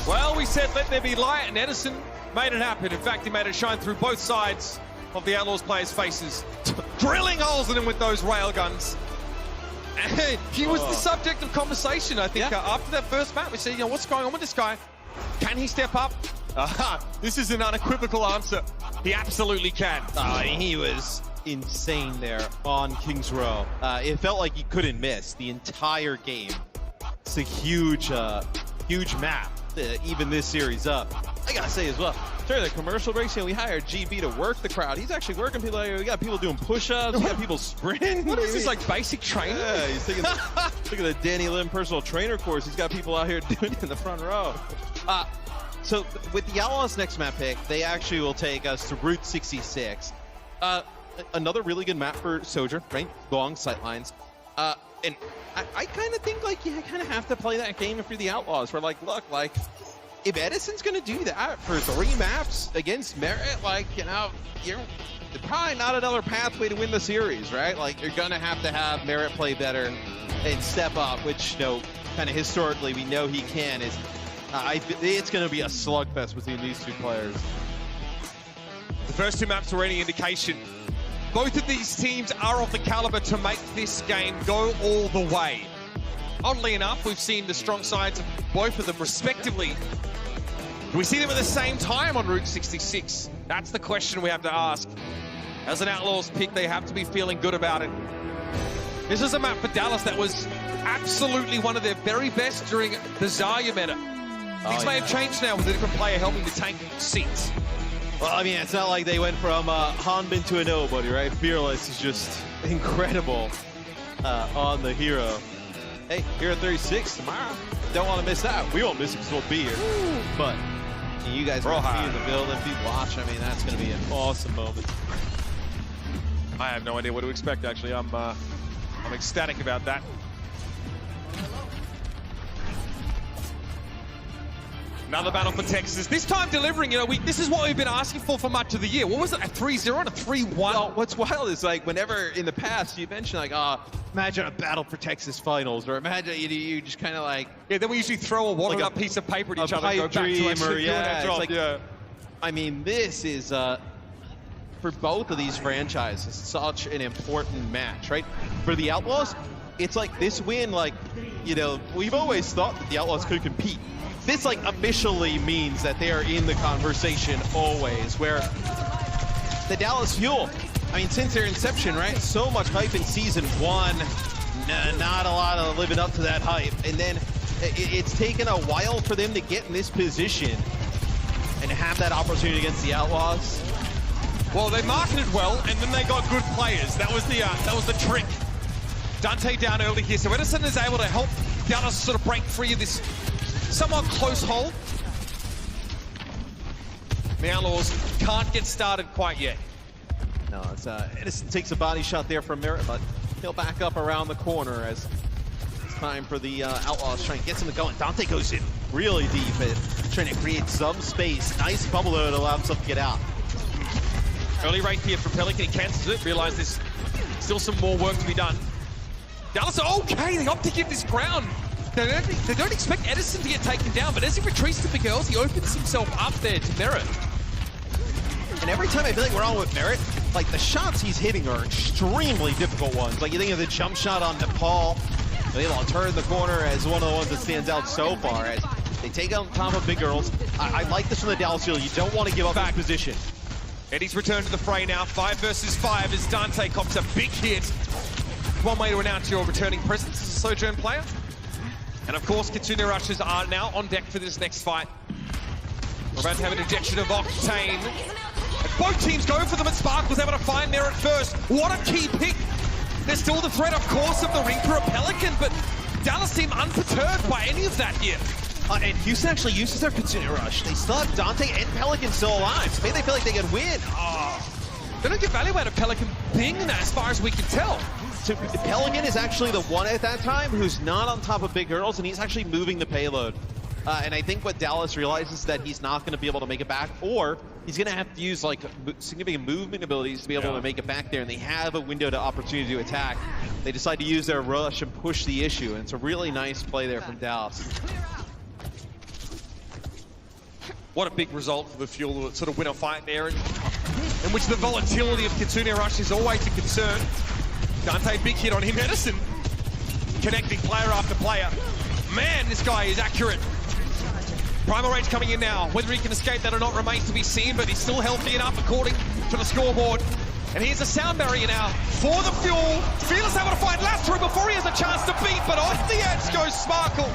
Well, we said let there be light, and Edison made it happen. In fact, he made it shine through both sides of the Outlaws players' faces, drilling holes in them with those railguns. And he was the subject of conversation, I think, after that first map. We said, you know, what's going on with this guy? Can he step up? This is an unequivocal answer. He absolutely can. He was insane there on Kings Row. It felt like he couldn't miss the entire game. It's a huge map to even this series up. I gotta say as well, during the commercial breaks, we hired GB to work the crowd. He's actually working people. We got people doing push-ups. We got people sprinting. What is this, like basic training? Yeah, he's taking look at the Danny Lim personal trainer course. He's got people out here doing it in the front row. So with the Outlaws next map pick, they actually will take us to Route 66. Another really good map for Sojourn, right? Long sightlines. And I kind of think like you kind of have to play that game if you're the Outlaws. Where like, look, like if Edison's going to do that for 3 maps against Merit, like, you know, you're probably not another pathway to win the series, right? Like you're going to have Merit play better and step up, which, you know, kind of historically we know he can. It's going to be a slugfest between these 2 players. The first 2 maps were any indication. Both of these teams are of the caliber to make this game go all the way. Oddly enough, we've seen the strong sides of both of them respectively. Do we see them at the same time on Route 66? That's the question we have to ask. As an Outlaws pick, they have to be feeling good about it. This is a map for Dallas that was absolutely one of their very best during the Zarya meta. Things may have changed now with a different player helping to tank seats. Well, I mean, it's not like they went from Hanbin to a nobody, right? Fearless is just incredible on the hero. Hey, Hero 36 tomorrow. Don't want to miss that. We won't miss it because we'll be here. Ooh. But you guys will be in the building, be watching. I mean, that's going to be an awesome moment. I have no idea what to expect, actually. I'm ecstatic about that. Another battle for Texas, this time delivering, you know, this is what we've been asking for much of the year. What was it, a 3-0 and a 3-1? Well, what's wild is, like, whenever in the past you mentioned, like, imagine a Battle for Texas finals, or imagine you just kind of like... Yeah, then we usually throw a wadded up piece of paper at each other and go back to actually doing our job. Like, I mean, this is, for both of these franchises, such an important match, right? For the Outlaws, it's like this win, like, you know, we've always thought that the Outlaws could compete. This, like, officially means that they are in the conversation always, where the Dallas Fuel, I mean, since their inception, right, so much hype in Season 1, not a lot of living up to that hype, and then it's taken a while for them to get in this position and have that opportunity against the Outlaws. Well, they marketed well, and then they got good players. That was the trick. Dante down early here, so Edison is able to help Dallas sort of break free of this somewhat close hold. The Outlaws can't get started quite yet. No, it's Edison takes a body shot there from Merritt, but he'll back up around the corner as it's time for the Outlaws trying to get something going. Dante goes in really deep and trying to create some space. Nice bubble though to allow himself to get out. Early raid here from Pelican, he cancels it, realize there's still some more work to be done. Dallas, okay, they opt to give this ground. They don't expect Edison to get taken down, but as he retreats to the girls, he opens himself up there to Merritt. And every time I feel like we're on with Merritt, like the shots he's hitting are extremely difficult ones. Like you think of the jump shot on Nepal, they'll turn the corner as one of the ones that stands out so far. As they take on top of big girls. I like this from the Dallas field. You don't want to give up back position. Eddie's returned to the fray now, 5 versus 5 as Dante cops a big hit. One way to announce your returning presence as a Sojourn player. And of course, Kitsune Rushers are now on deck for this next fight. We're about to have an injection of Octane. And both teams go for them, and Spark was able to find Merritt first. What a key pick. There's still the threat, of course, of the Reaper of Pelican, but Dallas seem unperturbed by any of that here. And Houston actually uses their Kitsune Rush. They still have Dante and Pelican still alive, so maybe they feel like they can win. They don't get value out of Pelican being that as far as we can tell. So Pelican is actually the one at that time who's not on top of big hurdles, and he's actually moving the payload. And I think what Dallas realizes is that he's not going to be able to make it back, or he's going to have to use like significant movement abilities to be able to make it back there, and they have a window to opportunity to attack. They decide to use their rush and push the issue, and it's a really nice play there from Dallas. What a big result for the Fuel to sort of win a fight there, in which the volatility of Kitsune Rush is always a concern. Dante, big hit on him. Edison connecting player after player. Man, this guy is accurate. Primal Rage coming in now. Whether he can escape that or not remains to be seen, but he's still healthy enough according to the scoreboard. And here's a sound barrier now for the Fuel. Fearless able to find Lastro before he has a chance to beat, but off the edge goes Sparkle.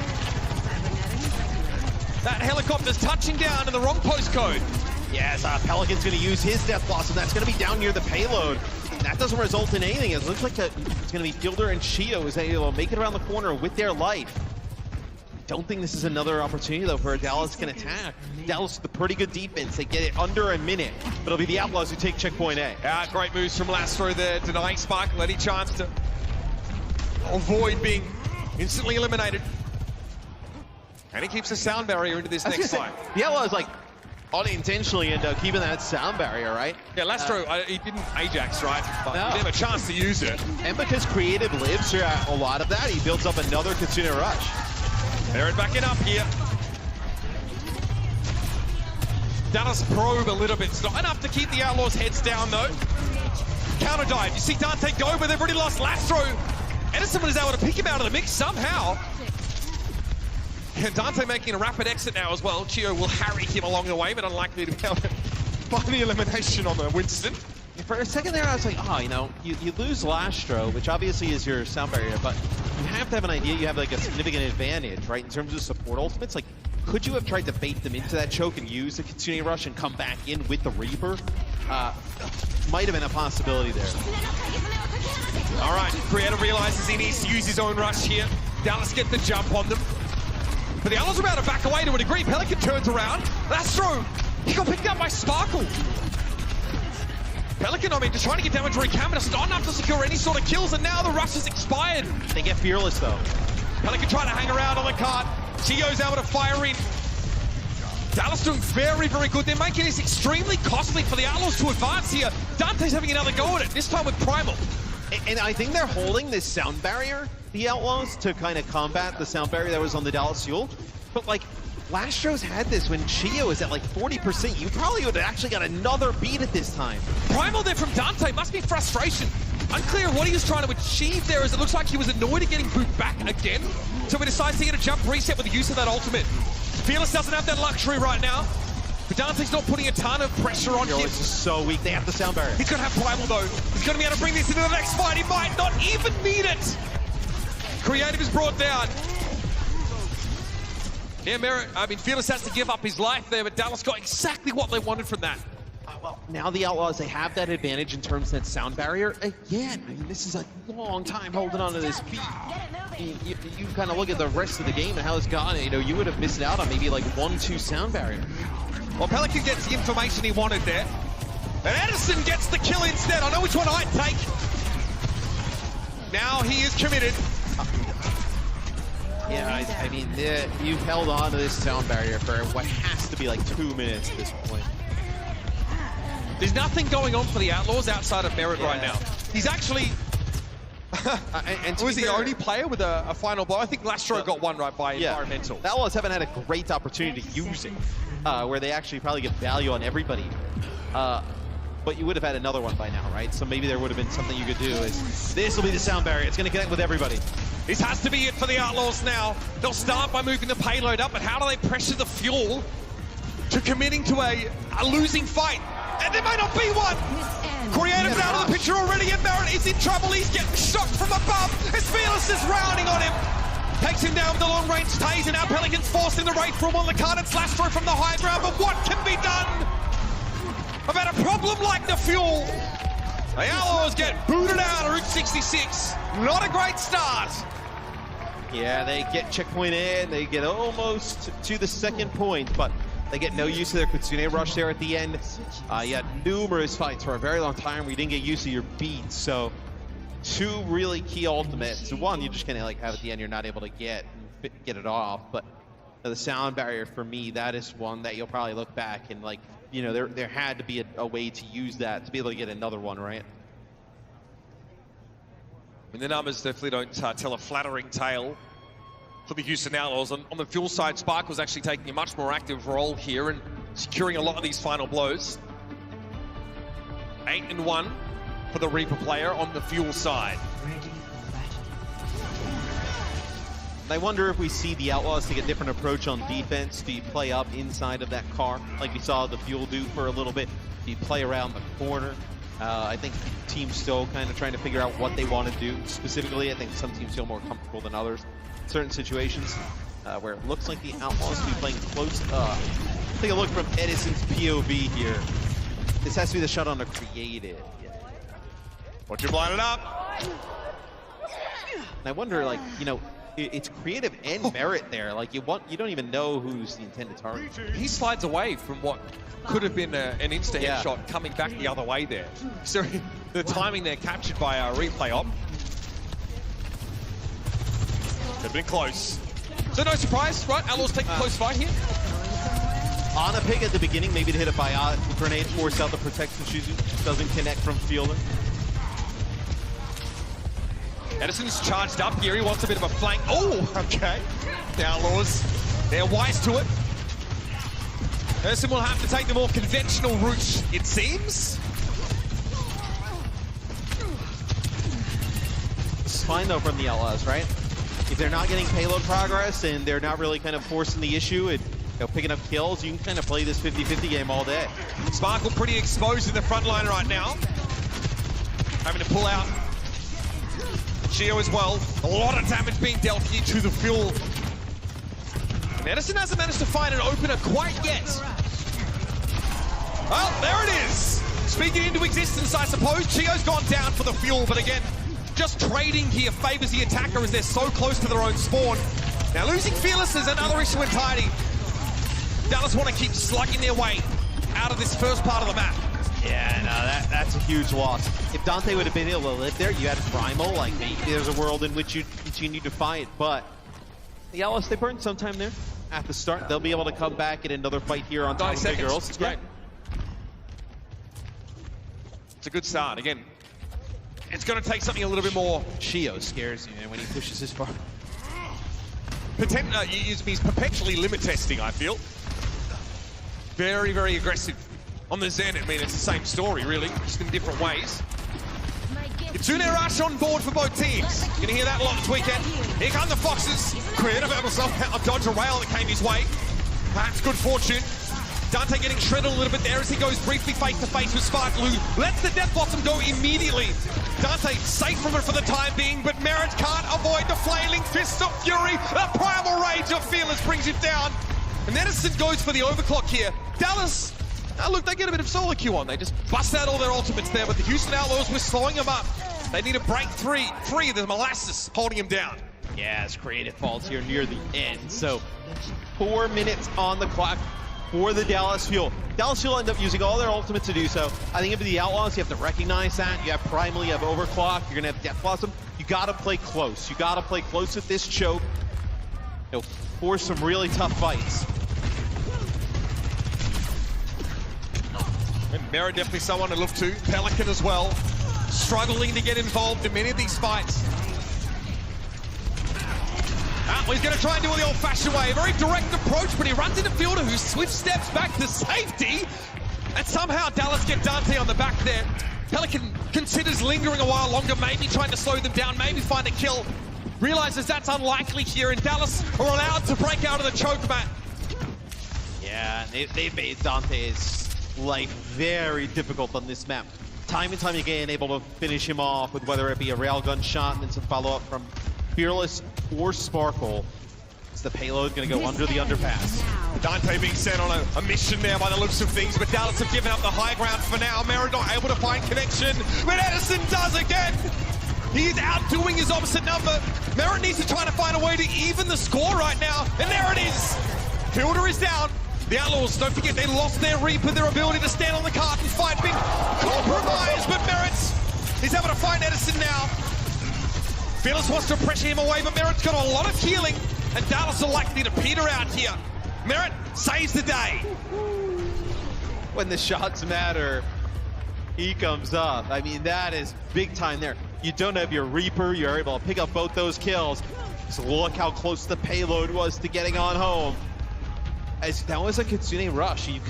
That helicopter's touching down in the wrong postcode. Yes, Pelican's going to use his Death Blossom. That's going to be down near the payload. That doesn't result in anything. It looks like it's going to be Fielder and Chio is able to make it around the corner with their life. Don't think this is another opportunity, though, where Dallas can attack. Dallas with a pretty good defense. They get it under a minute, but it'll be the Outlaws who take checkpoint A. Great moves from Lastro there, denying Sparkle any chance to avoid being instantly eliminated. And he keeps a sound barrier into this next fight. The Outlaws, like, unintentionally end up keeping that sound barrier, right? Yeah, Lastro, he didn't Ajax, right? But he didn't have a chance to use it. And because Creative lives through a lot of that, he builds up another Kitsune Rush. Merritt backing up here. Dallas probe a little bit. It's not enough to keep the Outlaws' heads down, though. Counter dive. You see Dante go, but they've already lost Lastro. Edison was able to pick him out of the mix somehow. And Dante making a rapid exit now as well. Chio will harry him along the way, but unlikely to be able to find the elimination on the Winston. For a second there, I was like, you know, you lose Lastro, which obviously is your sound barrier, but you have to have an idea you have like a significant advantage, right, in terms of support ultimates. Like, could you have tried to bait them into that choke and use the Kitsune Rush and come back in with the Reaper? Might have been a possibility there. All right, Creator realizes he needs to use his own rush here. Dallas get the jump on them. But the Outlaws are about to back away to a degree. Pelican turns around. Lastro, he got picked up by Sparkle. Pelican, I mean, just trying to get damage where he can, but it's not enough to secure any sort of kills, and now the rush has expired. They get Fearless, though. Pelican trying to hang around on the cart. Chio's able to fire in. Dallas doing very, very good. They're making this extremely costly for the Outlaws to advance here. Dante's having another go at it, this time with Primal. And I think they're holding this sound barrier, the Outlaws, to kind of combat the sound barrier that was on the Dallas Fuel. But like, Lastro's had this when Chio is at like 40%. You probably would have actually got another beat at this time. Primal there from Dante, must be frustration. Unclear what he was trying to achieve there, as it looks like he was annoyed at getting booted back again. So he decides to get a jump reset with the use of that ultimate. Fearless doesn't have that luxury right now. But Dante's not putting a ton of pressure on him. This is so weak. They have the sound barrier. He's going to have Primal, though. He's going to be able to bring this into the next fight. He might not even need it. Creative is brought down. Yeah, Merritt, I mean, Fearless has to give up his life there, but Dallas got exactly what they wanted from that. Well, now the Outlaws, they have that advantage in terms of that sound barrier. Again, I mean, this is a long time holding on to this beat. I mean, you kind of look at the rest of the game and how it's gone. You know, you would have missed out on maybe like 1-2 sound barrier. Well, Pelican gets the information he wanted there. And Edison gets the kill instead. I know which one I'd take. Now he is committed. Yeah, I mean, you've held on to this sound barrier for what has to be like 2 minutes at this point. There's nothing going on for the Outlaws outside of Merit right now. He's actually... and was the fair, only player with a final blow? I think Lastro got one right by Environmental. The Outlaws haven't had a great opportunity to use it, where they actually probably get value on everybody. But you would have had another one by now, right? So maybe there would have been something you could do. This will be the sound barrier. It's going to connect with everybody. This has to be it for the Outlaws now. They'll start by moving the payload up, but how do they pressure the fuel to committing to a losing fight? And there may not be one! Creative's out of the picture already, and Merit is in trouble. He's getting shot from above as Fearless is rounding on him. Takes him down with the long-range taser. Now Pelican's forced in the raid for him on the card and slash through from the high ground, but what can be done about a problem like the fuel? The Outlaws get booted out of Route 66. Not a great start. Yeah, they get checkpoint in, they get almost to the second point, but they get no use of their Kitsune rush there at the end. You had numerous fights for a very long time where you didn't get used to your beats, so two really key ultimates. So one, you just kind of like have at the end, you're not able to get it off, but the sound barrier for me, that is one that you'll probably look back and like, you know, there had to be a way to use that to be able to get another one, right? And the numbers definitely don't tell a flattering tale for the Houston Outlaws. On the fuel side, Sparkle's actually taking a much more active role here and securing a lot of these final blows. 8-1 for the Reaper player on the fuel side. I wonder if we see the Outlaws take a different approach on defense. Do you play up inside of that car like we saw the fuel do for a little bit? Do you play around the corner? I think teams still kind of trying to figure out what they want to do. Specifically, I think some teams feel more comfortable than others. Certain situations where it looks like the Outlaws will be playing close up. Take a look from Edison's POV here. This has to be the shot on the creative. Watch him line it up. And I wonder, like, you know, it's creative and Merit there. Like you don't even know who's the intended target. He slides away from what could have been an insta headshot coming back the other way there. So the timing there captured by our replay op. Could have been close. So no surprise, right? Outlaws taking a close fight here. On a pick at the beginning, maybe to hit a biotic grenade, force out the protection shoot, doesn't connect from Fielder. Edison's charged up here. He wants a bit of a flank. Oh, okay. The Outlaws, they're wise to it. Edison will have to take the more conventional route, it seems. It's fine, though, from the Outlaws, right? If they're not getting payload progress and they're not really kind of forcing the issue and picking up kills, you can kind of play this 50-50 game all day. Sparkle pretty exposed in the front line right now. Having to pull out Chio as well. A lot of damage being dealt here to the fuel. And Edison hasn't managed to find an opener quite yet. Well, there it is. Speaking into existence, I suppose. Chio's gone down for the fuel, but again, just trading here favors the attacker as they're so close to their own spawn. Now, losing Fearless is another issue entirely. Dallas want to keep slugging their way out of this first part of the map. Yeah, no, that's a huge loss. If Dante would have been able to live there, you had Primal, like maybe there's a world in which you'd continue to fight, but the Outlaws, they burned some time there at the start. They'll be able to come back at another fight here on top of the girls. It's great. It's a good start. Again, it's going to take something a little bit more. Chio scares you, man, when he pushes his far. He's perpetually limit testing, I feel. Very, very aggressive. On the Zen, I mean, it's the same story, really, just in different ways. Kitsune Rush on board for both teams. You're gonna hear that a lot this weekend. Here come the Foxes. Creative able to somehow dodge a rail that came his way. Perhaps good fortune. Dante getting shredded a little bit there as he goes briefly face-to-face with Sparkle, who lets the Death Blossom go immediately. Dante safe from it for the time being, but Merit can't avoid the flailing fists of fury. The primal rage of Fearless brings him down. And Edison goes for the overclock here. Dallas, look, they get a bit of solo queue on. They just bust out all their ultimates there, but the Houston Outlaws were slowing them up. They need to break free of the molasses holding him down. Yeah, it's creative falls here near the end. So 4 minutes on the clock. for the Dallas Fuel. Dallas Fuel end up using all their ultimate to do so. I think if the Outlaws, you have to recognize that. You have Primal, you have Overclock, you're going to have Death Blossom. You got to play close. You got to play close with this choke. You know, force some really tough fights. And Mera definitely someone to look to. Pelican as well, struggling to get involved in many of these fights. He's going to try and do it the old-fashioned way. A very direct approach, but he runs into Fielder, who swift steps back to safety. And somehow Dallas get Dante on the back there. Pelican considers lingering a while longer, maybe trying to slow them down, maybe find a kill. Realizes that's unlikely here, and Dallas are allowed to break out of the choke mat. Yeah, they've made Dante's life very difficult on this map. Time and time again, able to finish him off with whether it be a railgun shot and then some follow-up from Fearless or Sparkle. Is the payload going to go under the underpass? Dante being sent on a mission there by the looks of things, but Dallas have given up the high ground for now. Mera not able to find connection, but Edison does again. He is outdoing his opposite number. Mera needs to try to find a way to even the score right now, and there it is. Fielder is down. The Outlaws, don't forget, they lost their Reaper, their ability to stand on the cart and fight, been compromised, but Merit's, he's able to find Edison now. Fearless wants to pressure him away, but Merit's got a lot of healing, and Dallas are likely to peter out here. Merit saves the day. When the shots matter, he comes up. I mean, that is big time there. You don't have your Reaper, you're able to pick up both those kills. So look how close the payload was to getting on home. As that was a Kitsune rush. You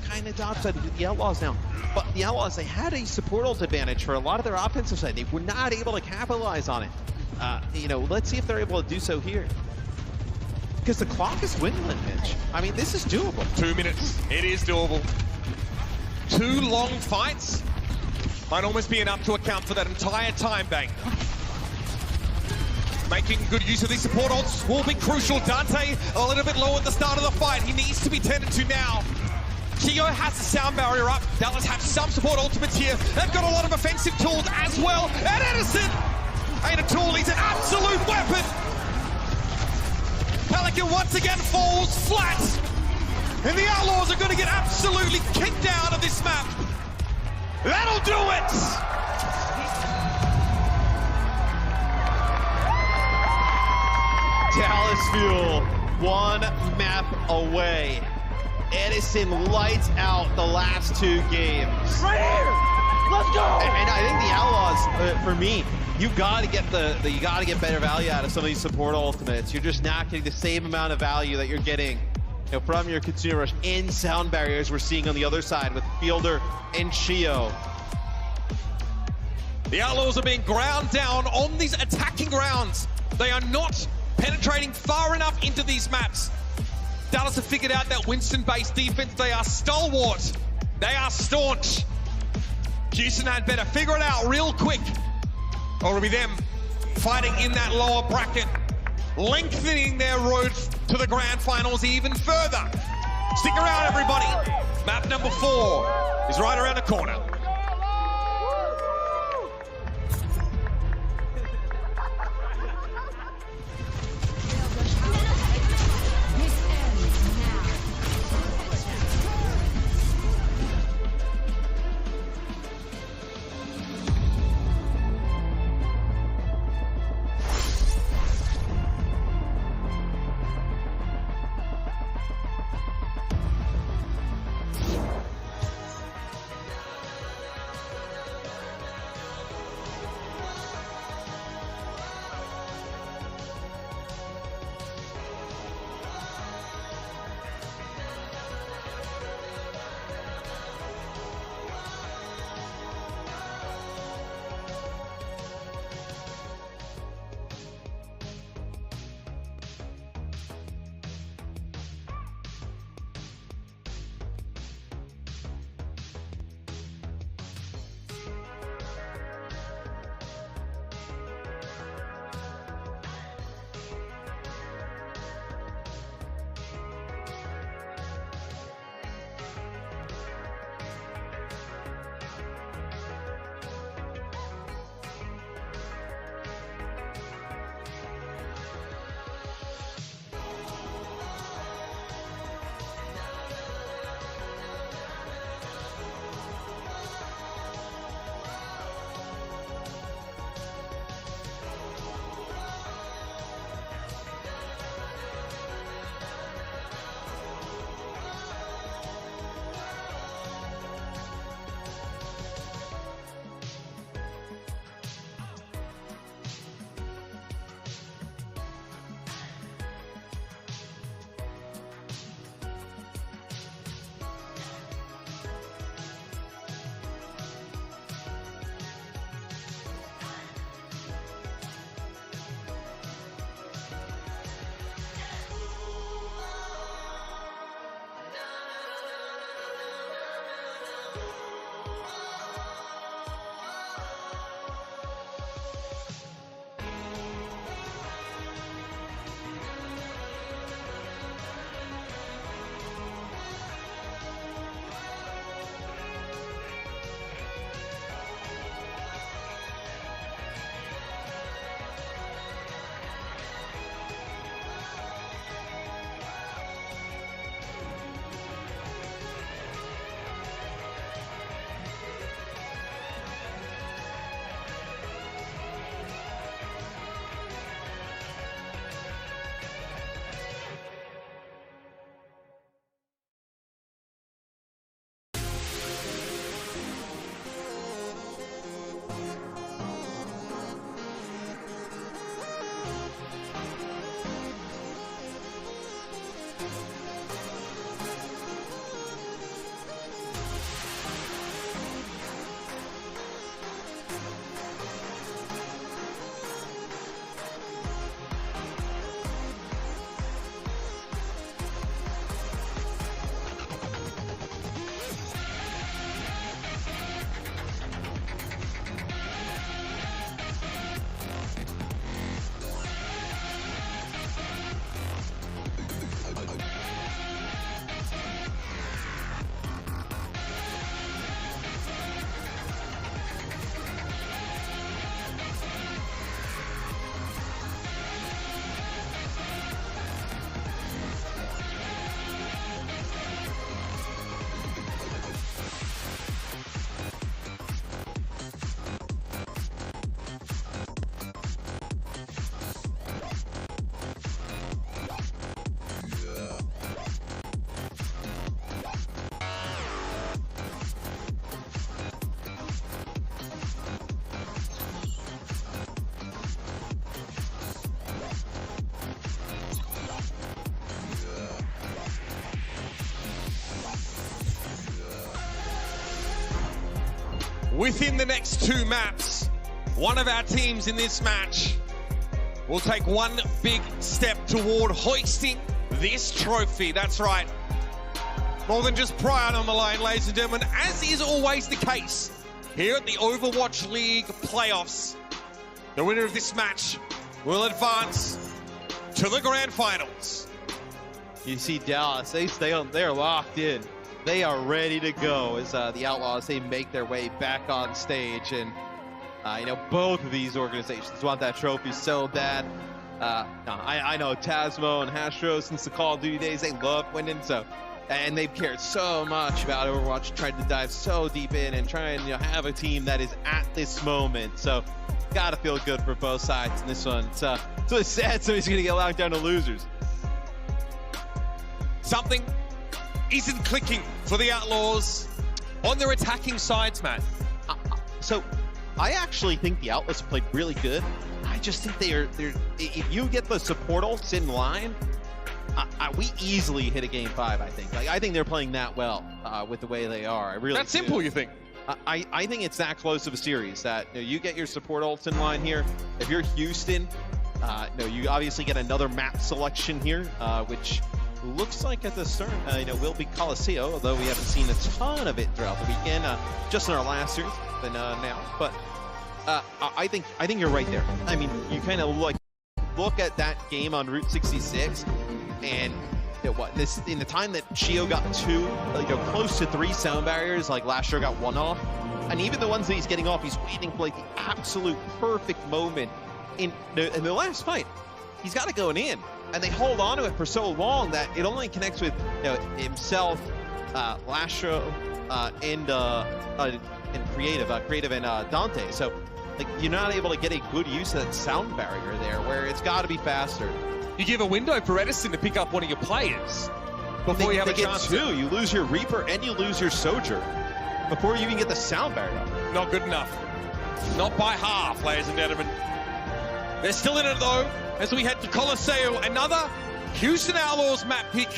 kind of dodged the Outlaws now. But the Outlaws, they had a support ult advantage for a lot of their offensive side. They were not able to capitalize on it. You know, let's see if they're able to do so here. Because the clock is dwindling, Mitch. I mean, this is doable. 2 minutes. It is doable. 2 long fights might almost be enough to account for that entire time bank. Making good use of these support ults will be crucial. Dante a little bit low at the start of the fight. He needs to be tended to now. Kyo has the sound barrier up. Dallas have some support ultimates here. They've got a lot of offensive tools as well. And Edison ain't a tool, he's an absolute weapon. Pelican once again falls flat. And the Outlaws are going to get absolutely kicked out of this map. That'll do it. Dallas Fuel, 1 map away. Edison lights out the last 2 games. Right here! Let's go! And I think the Outlaws, for me, you got to get you got to get better value out of some of these support ultimates. You're just not getting the same amount of value that you're getting, you know, from your Kitsune Rush and sound barriers we're seeing on the other side with Fielder and Shio. The Outlaws are being ground down on these attacking rounds. They are not penetrating far enough into these maps. Dallas have figured out that Winston-based defense. They are stalwart. They are staunch. Houston had better figure it out real quick, or it'll be them fighting in that lower bracket, lengthening their road to the grand finals even further. Stick around, everybody. Map number 4 is right around the corner. within the next 2 maps, one of our teams in this match will take one big step toward hoisting this trophy. That's right. More than just pride on the line, ladies and gentlemen, as is always the case here at the Overwatch League playoffs. The winner of this match will advance to the grand finals. You see Dallas, they're locked in. They are ready to go as the Outlaws, they make their way back on stage. And you know, both of these organizations want that trophy so bad. I know Tasmo and Hastro, since the Call of Duty days, they love winning. So, and they've cared so much about Overwatch, tried to dive so deep in and try and, you know, have a team that is at this moment. So, gotta feel good for both sides in this one. So it's sad somebody's gonna get locked down to losers. Something isn't clicking for the Outlaws on their attacking sides, Matt. So I actually think the Outlaws have played really good. I just think they're if you get the support ults in line, we easily hit a game 5, I think. Like, I think they're playing that well with the way they are. I really That's simple, you think? I think it's that close of a series that, you know, you get your support ults in line here. If you're Houston, you obviously get another map selection here, which looks like at the start, will be Coliseo, although we haven't seen a ton of it throughout the weekend, just in our last series than now. But I think you're right there. I mean, you kind of look at that game on Route 66, and in the time that Shio got 2, close to 3 sound barriers, like last year got 1 off, and even the ones that he's getting off, he's waiting for like the absolute perfect moment in the last fight. He's got it going in, and they hold on to it for so long that it only connects with himself, Lastro, and Creative and Dante. So like, you're not able to get a good use of that sound barrier there, where it's got to be faster. You give a window for Edison to pick up one of your players before you have a chance to. You lose your Reaper and you lose your Soldier before you even get the sound barrier up. Not good enough. Not by half, ladies and gentlemen. They're still in it though, as we head to Coliseo, another Houston Outlaws map pick.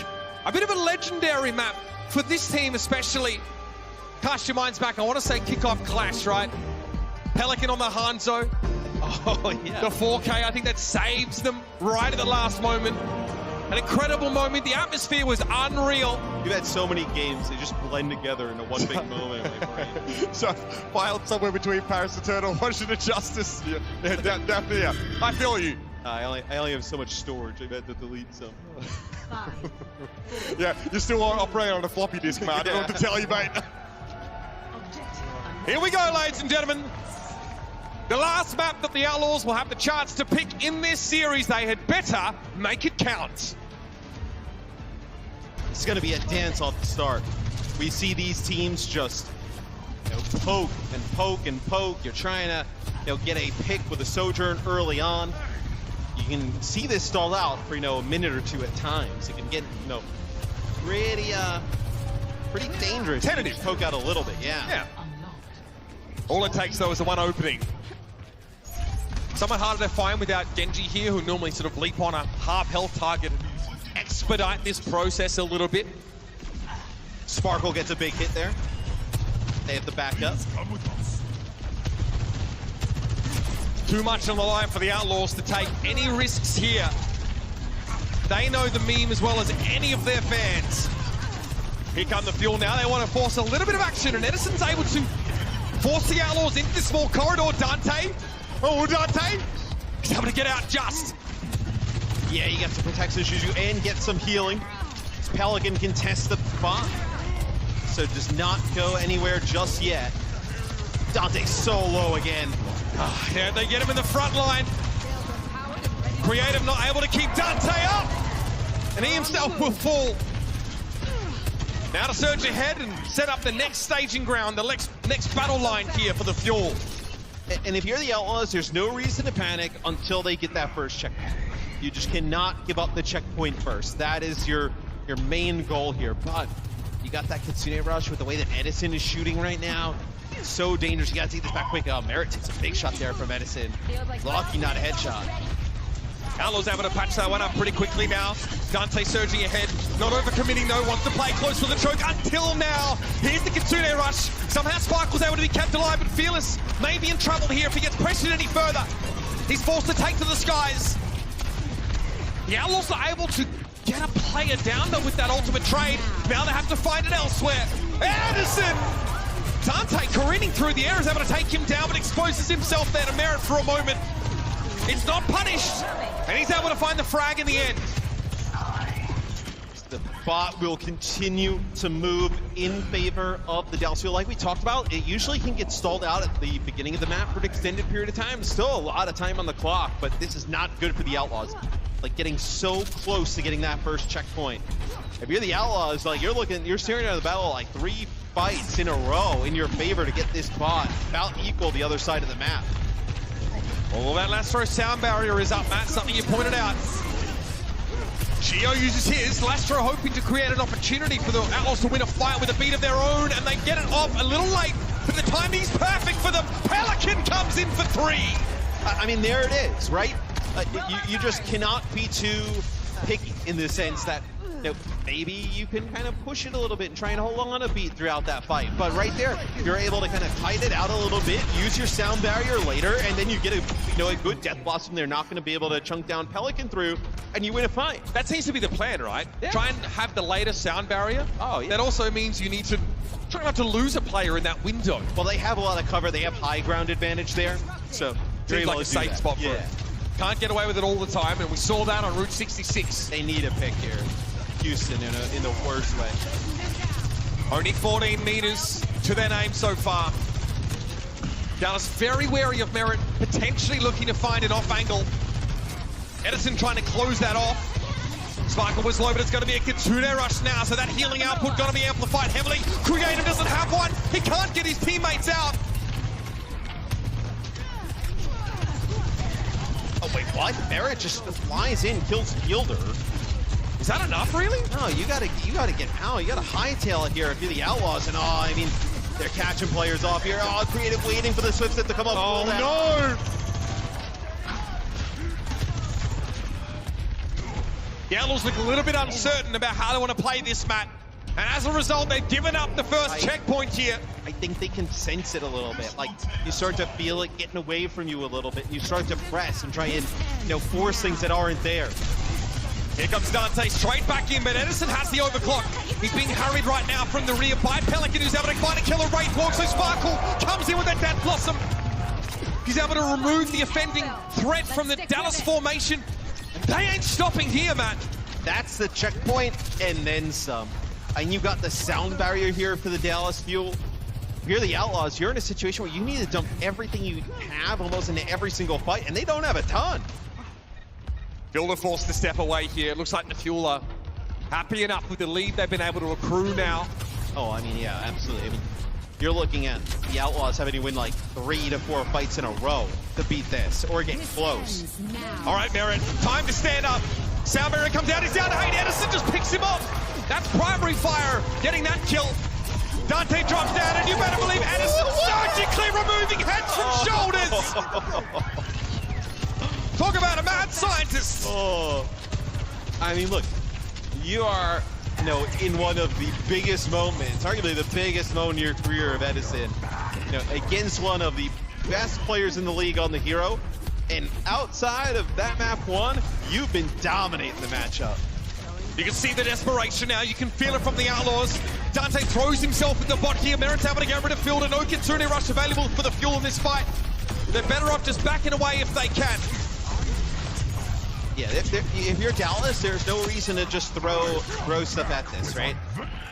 A bit of a legendary map for this team especially. Cast your minds back, I want to say kickoff clash, right? Pelican on the Hanzo. Oh, yeah. The 4K, I think that saves them right at the last moment. An incredible moment. The atmosphere was unreal. You've had so many games, they just blend together into one big moment. So, filed somewhere between Paris Eternal, Washington Justice. Yeah, definitely, yeah. I feel you. I only have so much storage, I've had to delete some. Yeah, you're still operating on a floppy disk, man. I don't know what to tell you, mate. Here we go, ladies and gentlemen. The last map that the Outlaws will have the chance to pick in this series. They had better make it count. It's going to be a dance off the start. We see these teams just poke and poke and poke. You're trying to get a pick with a Sojourn early on. You can see this stall out for a minute or 2 at times. It can get pretty dangerous. Tentative. Poke out a little bit, yeah. All it takes though is the one opening. Somewhat harder to find without Genji here, who normally sort of leap on a half health target and expedite this process a little bit. Sparkle gets a big hit there. They have the backup. Too much on the line for the Outlaws to take any risks here. They know the meme as well as any of their fans. Here come the Fuel now. They want to force a little bit of action, and Edison's able to force the Outlaws into this small corridor. Dante. Oh, Dante. He's able to get out just. Yeah, you get some protection issues and get some healing. Pelican can test the spot, so does not go anywhere just yet. Dante's so low again. Yeah, they get him in the front line. Creative not able to keep Dante up, and he himself will fall. Now to surge ahead and set up the next staging ground, the next battle line here for the Fuel. And if you're the Outlaws, there's no reason to panic until they get that first checkpoint. You just cannot give up the checkpoint first. That is your main goal here. But you got that Kitsune rush with the way that Edison is shooting right now. It's so dangerous. You got to take this back quick. Merit takes a big shot there from Edison. Lucky not a headshot. Outlaws able to patch that one up pretty quickly now. Dante surging ahead, not overcommitting though, wants to play close for the choke until now. Here's the Kitsune rush. Somehow Sparkle's able to be kept alive, but Fearless may be in trouble here if he gets pressured any further. He's forced to take to the skies. The Outlaws are able to get a player down though with that ultimate trade. Now they have to find it elsewhere. Edison! Dante careening through the air is able to take him down, but exposes himself there to Merit for a moment. It's not punished, and he's able to find the frag in the end. The bot will continue to move in favor of the Dallas Fuel. Like we talked about, it usually can get stalled out at the beginning of the map for an extended period of time. Still a lot of time on the clock, but this is not good for the Outlaws. Like getting so close to getting that first checkpoint. If you're the Outlaws, like you're staring at the battle like 3 fights in a row in your favor to get this bot about equal the other side of the map. Well, that Lastro sound barrier is up, Matt, something you pointed out. Gio uses his, Lastro hoping to create an opportunity for the Outlaws to win a fight with a beat of their own, and they get it off a little late, but the timing's perfect for them. Pelican comes in for 3. I mean, there it is, right? You just cannot be too picky in the sense that maybe you can kind of push it a little bit and try and hold on a beat throughout that fight. But right there, you're able to kind of kite it out a little bit, use your sound barrier later, and then you get a good Death Blossom. They're not going to be able to chunk down Pelican through, and you win a fight. That seems to be the plan, right? Yeah. Try and have the later sound barrier. Oh, yeah. That also means you need to try not to lose a player in that window. Well, they have a lot of cover. They have high ground advantage there, so seems like a safe spot for it. Can't get away with it all the time, and we saw that on Route 66. They need a pick here. Houston in the worst way. Only 14 meters to their name so far. Dallas very wary of Merit, potentially looking to find an off angle. Edison trying to close that off. Sparkle was low, but it's going to be a Kitsune rush now, so that healing output going to be amplified heavily. Creative doesn't have one. He can't get his teammates out. Oh wait, what? Merit just flies in, kills Fielder. Is that enough, really? No, you gotta get out. You gotta hightail it here if you're the Outlaws. And I mean, they're catching players off here. Oh, Creative waiting for the Swiftstep to come up. Oh no! The Outlaws look a little bit uncertain about how they want to play this, Matt. And as a result, they've given up the first checkpoint here. I think they can sense it a little bit. Like, you start to feel it getting away from you a little bit. And you start to press and try and, force things that aren't there. Here comes Dante straight back in, but Edison has the overclock. He's being hurried right now from the rear by Pelican, who's able to find a killer Wraith Walk, so Sparkle comes in with that Death Blossom. He's able to remove the offending threat from the Dallas formation. They ain't stopping here, Matt. That's the checkpoint, and then some. And you got the sound barrier here for the Dallas Fuel. If you're the Outlaws, you're in a situation where you need to dump everything you have almost into every single fight, and they don't have a ton. Fielder forced to step away here. It looks like the Fuel are happy enough with the lead they've been able to accrue now. Oh, I mean, yeah, absolutely. I mean, you're looking at the Outlaws having to win like 3 to 4 fights in a row to beat this, or get close. All right, Merit, time to stand up. Sound barrier comes out, he's down to 8. Edison just picks him up. That's primary fire, getting that kill. Dante drops down, and you better believe Edison surgically removing heads from shoulders. Talk about a mad scientist. Oh, I mean, look, you are, in one of the biggest moments, arguably the biggest moment in your career of Edison, against one of the best players in the league on the hero, and outside of that map 1, you've been dominating the matchup. You can see the desperation now. You can feel it from the Outlaws. Dante throws himself at the bot here. Merit's able to get rid of Fielder. No Kitsune rush available for the Fuel in this fight. They're better off just backing away if they can. Yeah, if you're Dallas, there's no reason to just throw stuff at this, right?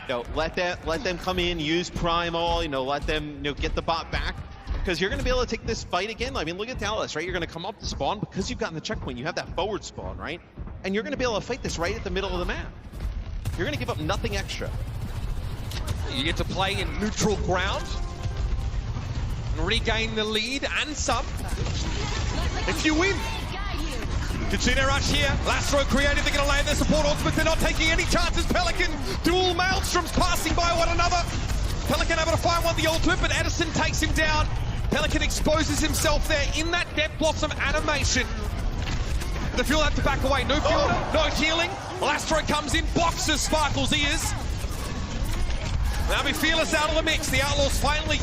Let them come in, use Primal, let them get the bot back, because you're going to be able to take this fight again. I mean, look at Dallas, right? You're going to come up to spawn because you've gotten the checkpoint. You have that forward spawn, right? And you're going to be able to fight this right at the middle of the map. You're going to give up nothing extra. You get to play in neutral ground and regain the lead and some if you win. Kitsune rush here. Lastro Creative, they're going to land their support ultimate. They're not taking any chances. Pelican, dual Maelstroms passing by one another. Pelican able to find one the ultimate, but Edison takes him down. Pelican exposes himself there in that Death Blossom animation. The Fuel have to back away. No Fuel, no healing. Lastro comes in, boxes Sparkle's ears. Now we Fearless out of the mix. The Outlaws finally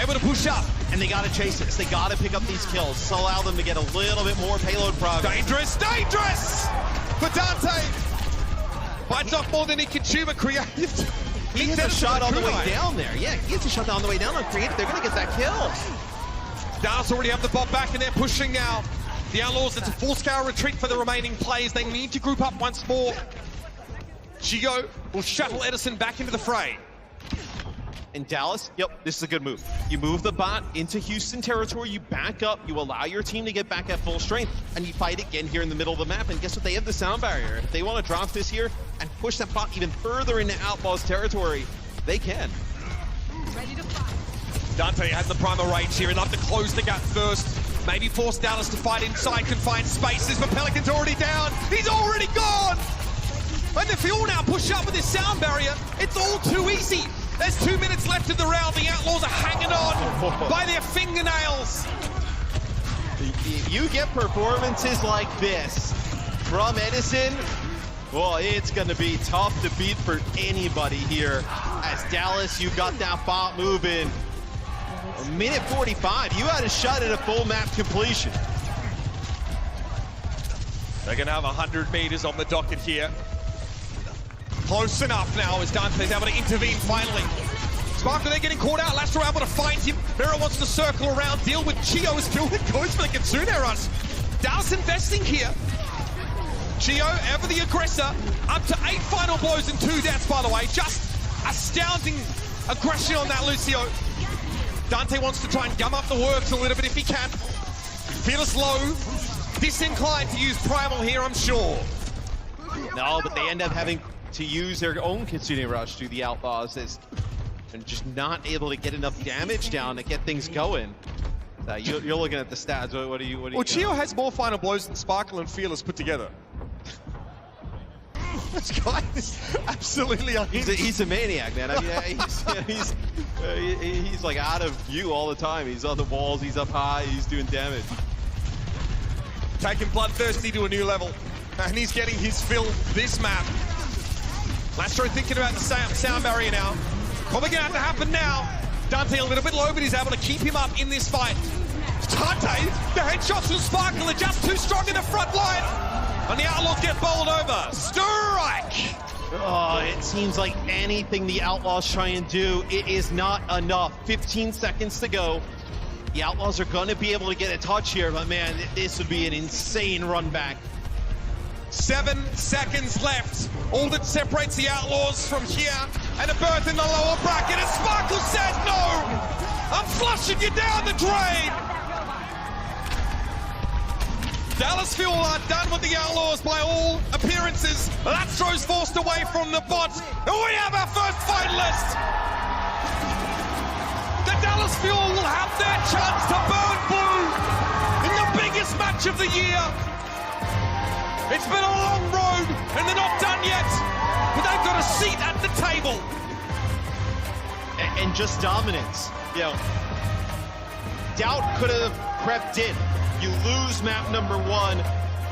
able to push up. And they gotta chase this. They gotta pick up these kills. So allow them to get a little bit more payload progress. Dangerous, dangerous for Dante. Bites off more than he can chew, but creative. He gets a shot on the way down there. Yeah, he gets a shot on the way down on creative. They're gonna get that kill. Dallas already have the bot back and they're pushing now. The Outlaws, it's a full-scale retreat for the remaining players. They need to group up once more. Gio will shuttle Edison back into the fray. In Dallas, yep, this is a good move. You move the bot into Houston territory, you back up, you allow your team to get back at full strength, and you fight again here in the middle of the map, and guess what? They have the sound barrier. If they want to drop this here and push that bot even further into Outlaws territory, they can. Ready to fight. Dante has the primal range here. He'd love to close the gap first. Maybe force Dallas to fight inside confined spaces, but Pelican's already down. He's already gone! And if you all now push up with this sound barrier, it's all too easy. There's 2 minutes left in the round. The Outlaws are hanging on by their fingernails. You get performances like this from Edison, well, it's going to be tough to beat for anybody here. As Dallas, you got that bot moving. A minute 45, you had a shot at a full map completion. They're going to have 100 meters on the docket here. Close enough now as Dante's able to intervene finally. Sparkle, they're getting caught out. Lastro able to find him. Vera wants to circle around, deal with Gio. Still goes for the Kitsune rush. Dallas investing here. Gio, ever the aggressor, up to 8 final blows and 2 deaths, by the way. Just astounding aggression on that Lucio. Dante wants to try and gum up the works a little bit if he can. Fearless low, disinclined to use Primal here, I'm sure. No, but they end up having to use their own Kitsune Rush to the Outlaws and just not able to get enough damage down to get things going. You're looking at the stats. What do you? Well, Gio has more final blows than Sparkle and Fearless put together. This guy is absolutely unhinged. He's a maniac, man. I mean, he's like out of view all the time. He's on the walls. He's up high. He's doing damage. Taking Bloodthirsty to a new level, and he's getting his fill this map. Lastro thinking about the sound barrier now. Probably gonna have to happen now. Dante a little bit low, but he's able to keep him up in this fight. Dante, the headshots from Sparkle are just too strong in the front line. And the Outlaws get bowled over. Strike! Oh, it seems like anything the Outlaws try and do, it is not enough. 15 seconds to go. The Outlaws are going to be able to get a touch here, but man, this would be an insane run back. 7 seconds left. All that separates the Outlaws from here and a berth in the lower bracket. And Sparkle says, no! I'm flushing you down the drain! Dallas Fuel are done with the Outlaws by all appearances. Lastro's forced away from the bot. And we have our first finalist! The Dallas Fuel will have their chance to burn blue in the biggest match of the year. It's been a long road, and they're not done yet, but they've got a seat at the table. And just dominance. You know, doubt could have crept in. You lose map number 1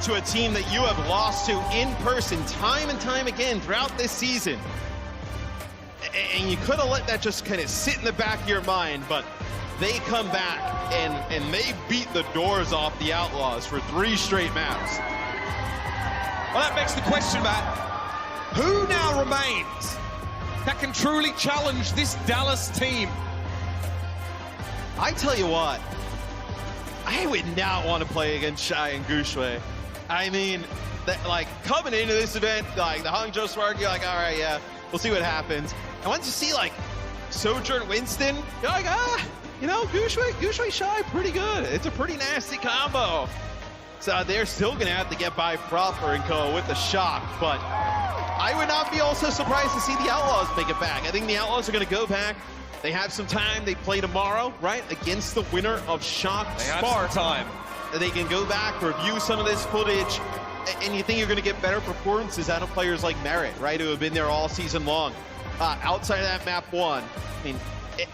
to a team that you have lost to in person time and time again throughout this season. And you could have let that just kind of sit in the back of your mind, but they come back and they beat the doors off the Outlaws for 3 straight maps. Well, that begs the question, Matt. Who now remains that can truly challenge this Dallas team? I tell you what, I would not want to play against Shy and Gushue. I mean, like, coming into this event, like, the Hangzhou Spark, you're like, all right, yeah, we'll see what happens. And once you see, like, Sojourn Winston, you're like, you know, Gushue Shy, pretty good. It's a pretty nasty combo. So they're still going to have to get by Proper and Co. with the shock, but I would not be also surprised to see the Outlaws make it back. I think the Outlaws are going to go back. They have some time. They play tomorrow, right, against the winner of Shock Spark. They have some time. They can go back, review some of this footage, and you think you're going to get better performances out of players like Merit, right, who have been there all season long. Outside of that map 1, I mean,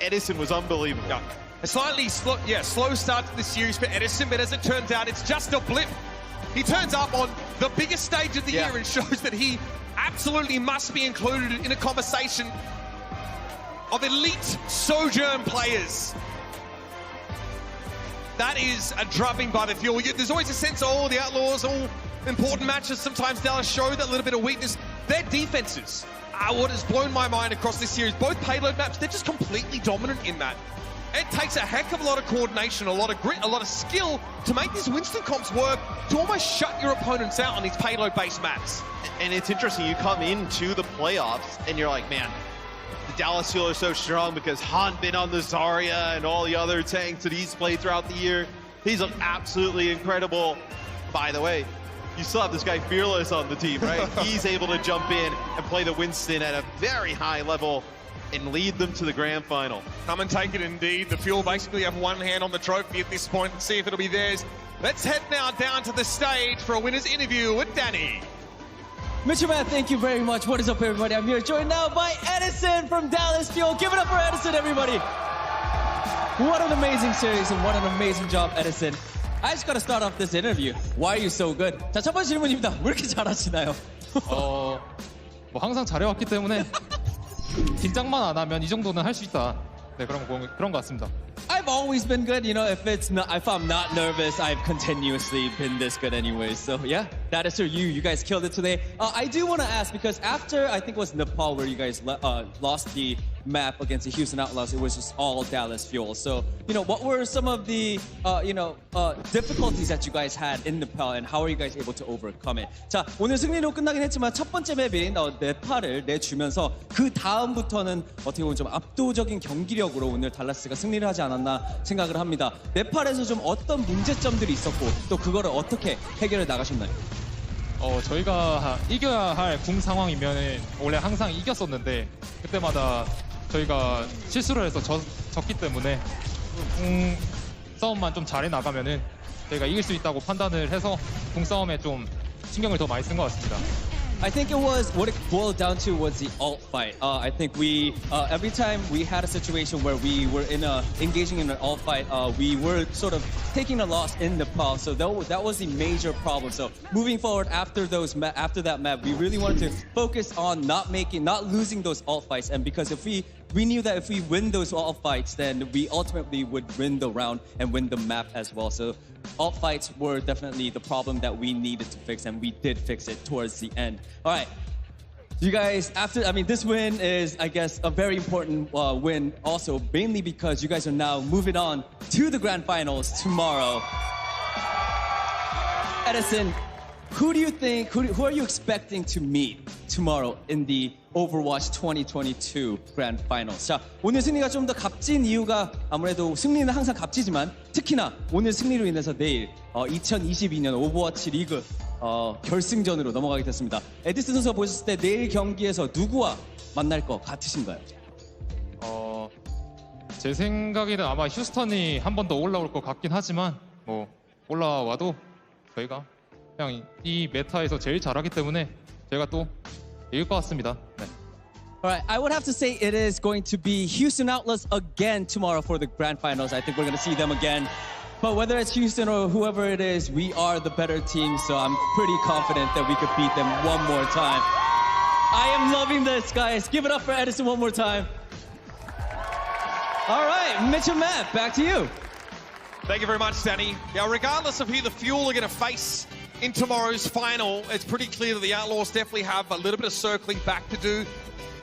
Edison was unbelievable. Yeah. A slightly slow start to the series for Edison, but as it turns out, it's just a blip He turns up on the biggest stage of the Yeah. year and shows that he absolutely must be included in a conversation of elite Sojourn players. That is a drubbing by the Fuel. There's always a sense of, oh, the Outlaws, all important matches. Sometimes Dallas show that little bit of weakness. Their defenses are what has blown my mind across this series. Both payload maps, they're just completely dominant in that. It takes a heck of a lot of coordination, a lot of grit, a lot of skill to make these Winston comps work, to almost shut your opponents out on these payload-based maps. And it's interesting, you come into the playoffs and you're like, man, the Dallas Fuel are so strong because Hanbin on the Zarya and all the other tanks that he's played throughout the year. He's absolutely incredible. By the way, you still have this guy Fearless on the team, right? He's able to jump in and play the Winston at a very high level and lead them to the grand final. Come and take it indeed. The Fuel basically have one hand on the trophy at this point and see if it'll be theirs. Let's head now down to the stage for a winner's interview with Danny. Mr. Matt, thank you very much. What is up, everybody? I'm here joined now by Edison from Dallas Fuel. Give it up for Edison, everybody. What an amazing series and what an amazing job, Edison. I just gotta start off this interview. Why are you so good? 자, 첫 번째 질문입니다. 왜 이렇게 잘하시나요? 뭐 항상 잘해왔기 때문에 긴장만 안 하면 이 정도는 할 수 있다. 네, 그런 것 같습니다. I've always been good, you know, if I'm not nervous, I've continuously been this good anyway. So yeah, that is true. You guys killed it today. I do want to ask, because after, I think it was Nepal where you guys lost the map against the Houston Outlaws, it was just all Dallas Fuel. So, you know, what were some of the, difficulties that you guys had in Nepal, and how are you guys able to overcome it? 자, 오늘 승리로 끝나긴 했지만 첫 번째 맵인 네팔을 내주면서 그 다음부터는 어떻게 보면 좀 압도적인 경기력으로 오늘 달라스가 승리를 하지 않았나 생각을 합니다. 네팔에서 좀 어떤 문제점들이 있었고 또 그거를 어떻게 해결해 나가셨나요? 저희가 이겨야 할 궁 상황이면 원래 항상 이겼었는데 그때마다 저희가 실수를 해서 졌기 때문에 궁 싸움만 좀 잘해 나가면은 저희가 이길 수 있다고 판단을 해서 궁 싸움에 좀 신경을 더 많이 쓴 것 같습니다. I think it was, what it boiled down to was the alt fight. I think we, every time we had a situation where we were engaging in an alt fight, we were sort of taking a loss in Nepal. So that was the major problem. So moving forward after that map, we really wanted to focus on not losing those alt fights. And because we knew that if we win those alt fights, then we ultimately would win the round and win the map as well. So alt fights were definitely the problem that we needed to fix, and we did fix it towards the end. All right. You guys, this win is, I guess, a very important win also, mainly because you guys are now moving on to the grand finals tomorrow. Edison, who are you expecting to meet tomorrow in the Overwatch 2022 Grand Finals? 자, 오늘 승리가 좀 더 값진 이유가 아무래도 승리는 항상 값지지만 특히나 오늘 승리로 인해서 내일 2022년 오버워치 리그 결승전으로 넘어가게 됐습니다. 에디슨 선수가 보셨을 때 내일 경기에서 누구와 만날 것 같으신가요? 제 생각에는 아마 휴스턴이 한 번 더 올라올 것 같긴 하지만 뭐 올라와도 저희가 그냥 이 메타에서 제일 잘하기 때문에 제가 또 이길 것 같습니다. 네. All right, I would have to say it is going to be Houston Outlaws again tomorrow for the grand finals. I think we're going to see them again. But whether it's Houston or whoever it is, we are the better team, so I'm pretty confident that we could beat them one more time. I am loving this, guys. Give it up for Edison one more time. All right, Mitch and Matt, back to you. Thank you very much, Danny. Now, regardless of who the Fuel are going to face in tomorrow's final, it's pretty clear that the Outlaws definitely have a little bit of circling back to do,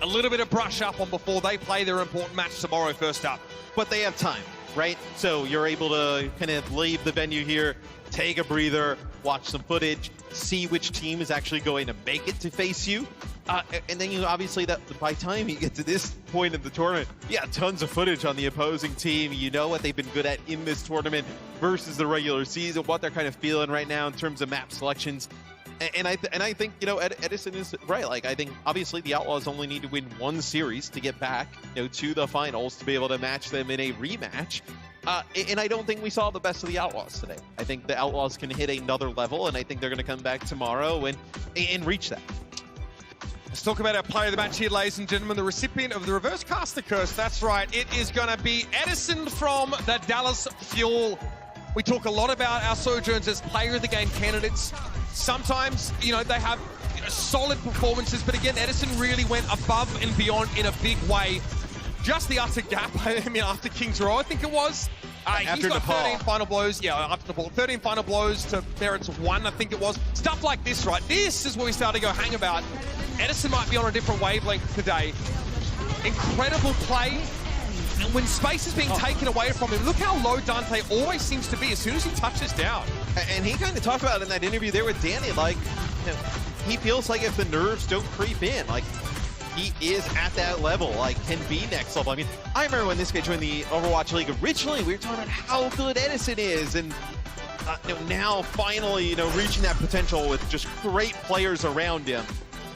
a little bit of brush up on before they play their important match tomorrow first up. But they have time, right? So you're able to kind of leave the venue here, take a breather, watch some footage, see which team is actually going to make it to face you. And then you obviously, that by the time you get to this point of the tournament, yeah, tons of footage on the opposing team. You know what they've been good at in this tournament versus the regular season, what they're kind of feeling right now in terms of map selections. And I think, you know, Edison is right. Like, I think obviously the Outlaws only need to win one series to get back, you know, to the finals to be able to match them in a rematch. And I don't think we saw the best of the Outlaws today. I think the Outlaws can hit another level, and I think they're going to come back tomorrow and reach that. Let's talk about our player of the match here, ladies and gentlemen. The recipient of the reverse caster curse. That's right. It is going to be Edison from the Dallas Fuel. We talk a lot about our Sojourns as player of the game candidates. Sometimes, you know, they have solid performances, but again, Edison really went above and beyond in a big way. Just the utter gap, I mean, after King's Row, I think it was. He's got Nepal. 13 final blows. Yeah, after Nepal, 13 final blows to Ferret's 1, I think it was. Stuff like this, right? This is where we start to go hang about. Edison might be on a different wavelength today. Incredible play. And when space is being taken away from him, look how low Dante always seems to be as soon as he touches down. And he kind of talked about it in that interview there with Danny, like, you know, he feels like if the nerves don't creep in, like, he is at that level, like, can be next level. I mean, I remember when this guy joined the Overwatch League, originally we were talking about how good Edison is, and you know, now finally, you know, reaching that potential with just great players around him.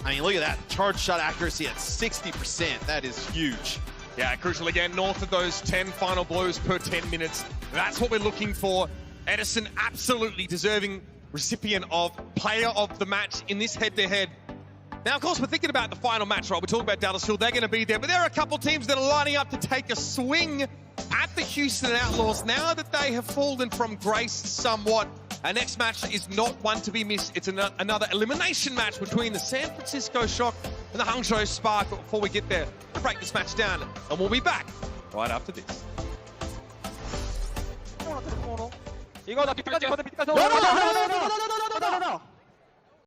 I mean, look at that, charge shot accuracy at 60%, that is huge. Yeah, crucial again, north of those 10 final blows per 10 minutes. That's what we're looking for. Edison absolutely deserving recipient of player of the match in this head-to-head. Now, of course, we're thinking about the final match, right? We're talking about Dallas Fuel. They're going to be there, but there are a couple teams that are lining up to take a swing at the Houston Outlaws now that they have fallen from grace somewhat. Our next match is not one to be missed. It's another elimination match between the San Francisco Shock and the Hangzhou Spark. But before we get there, we'll break this match down, and we'll be back right after this. 이거 나 뒤까지 걷어 밑까지. No.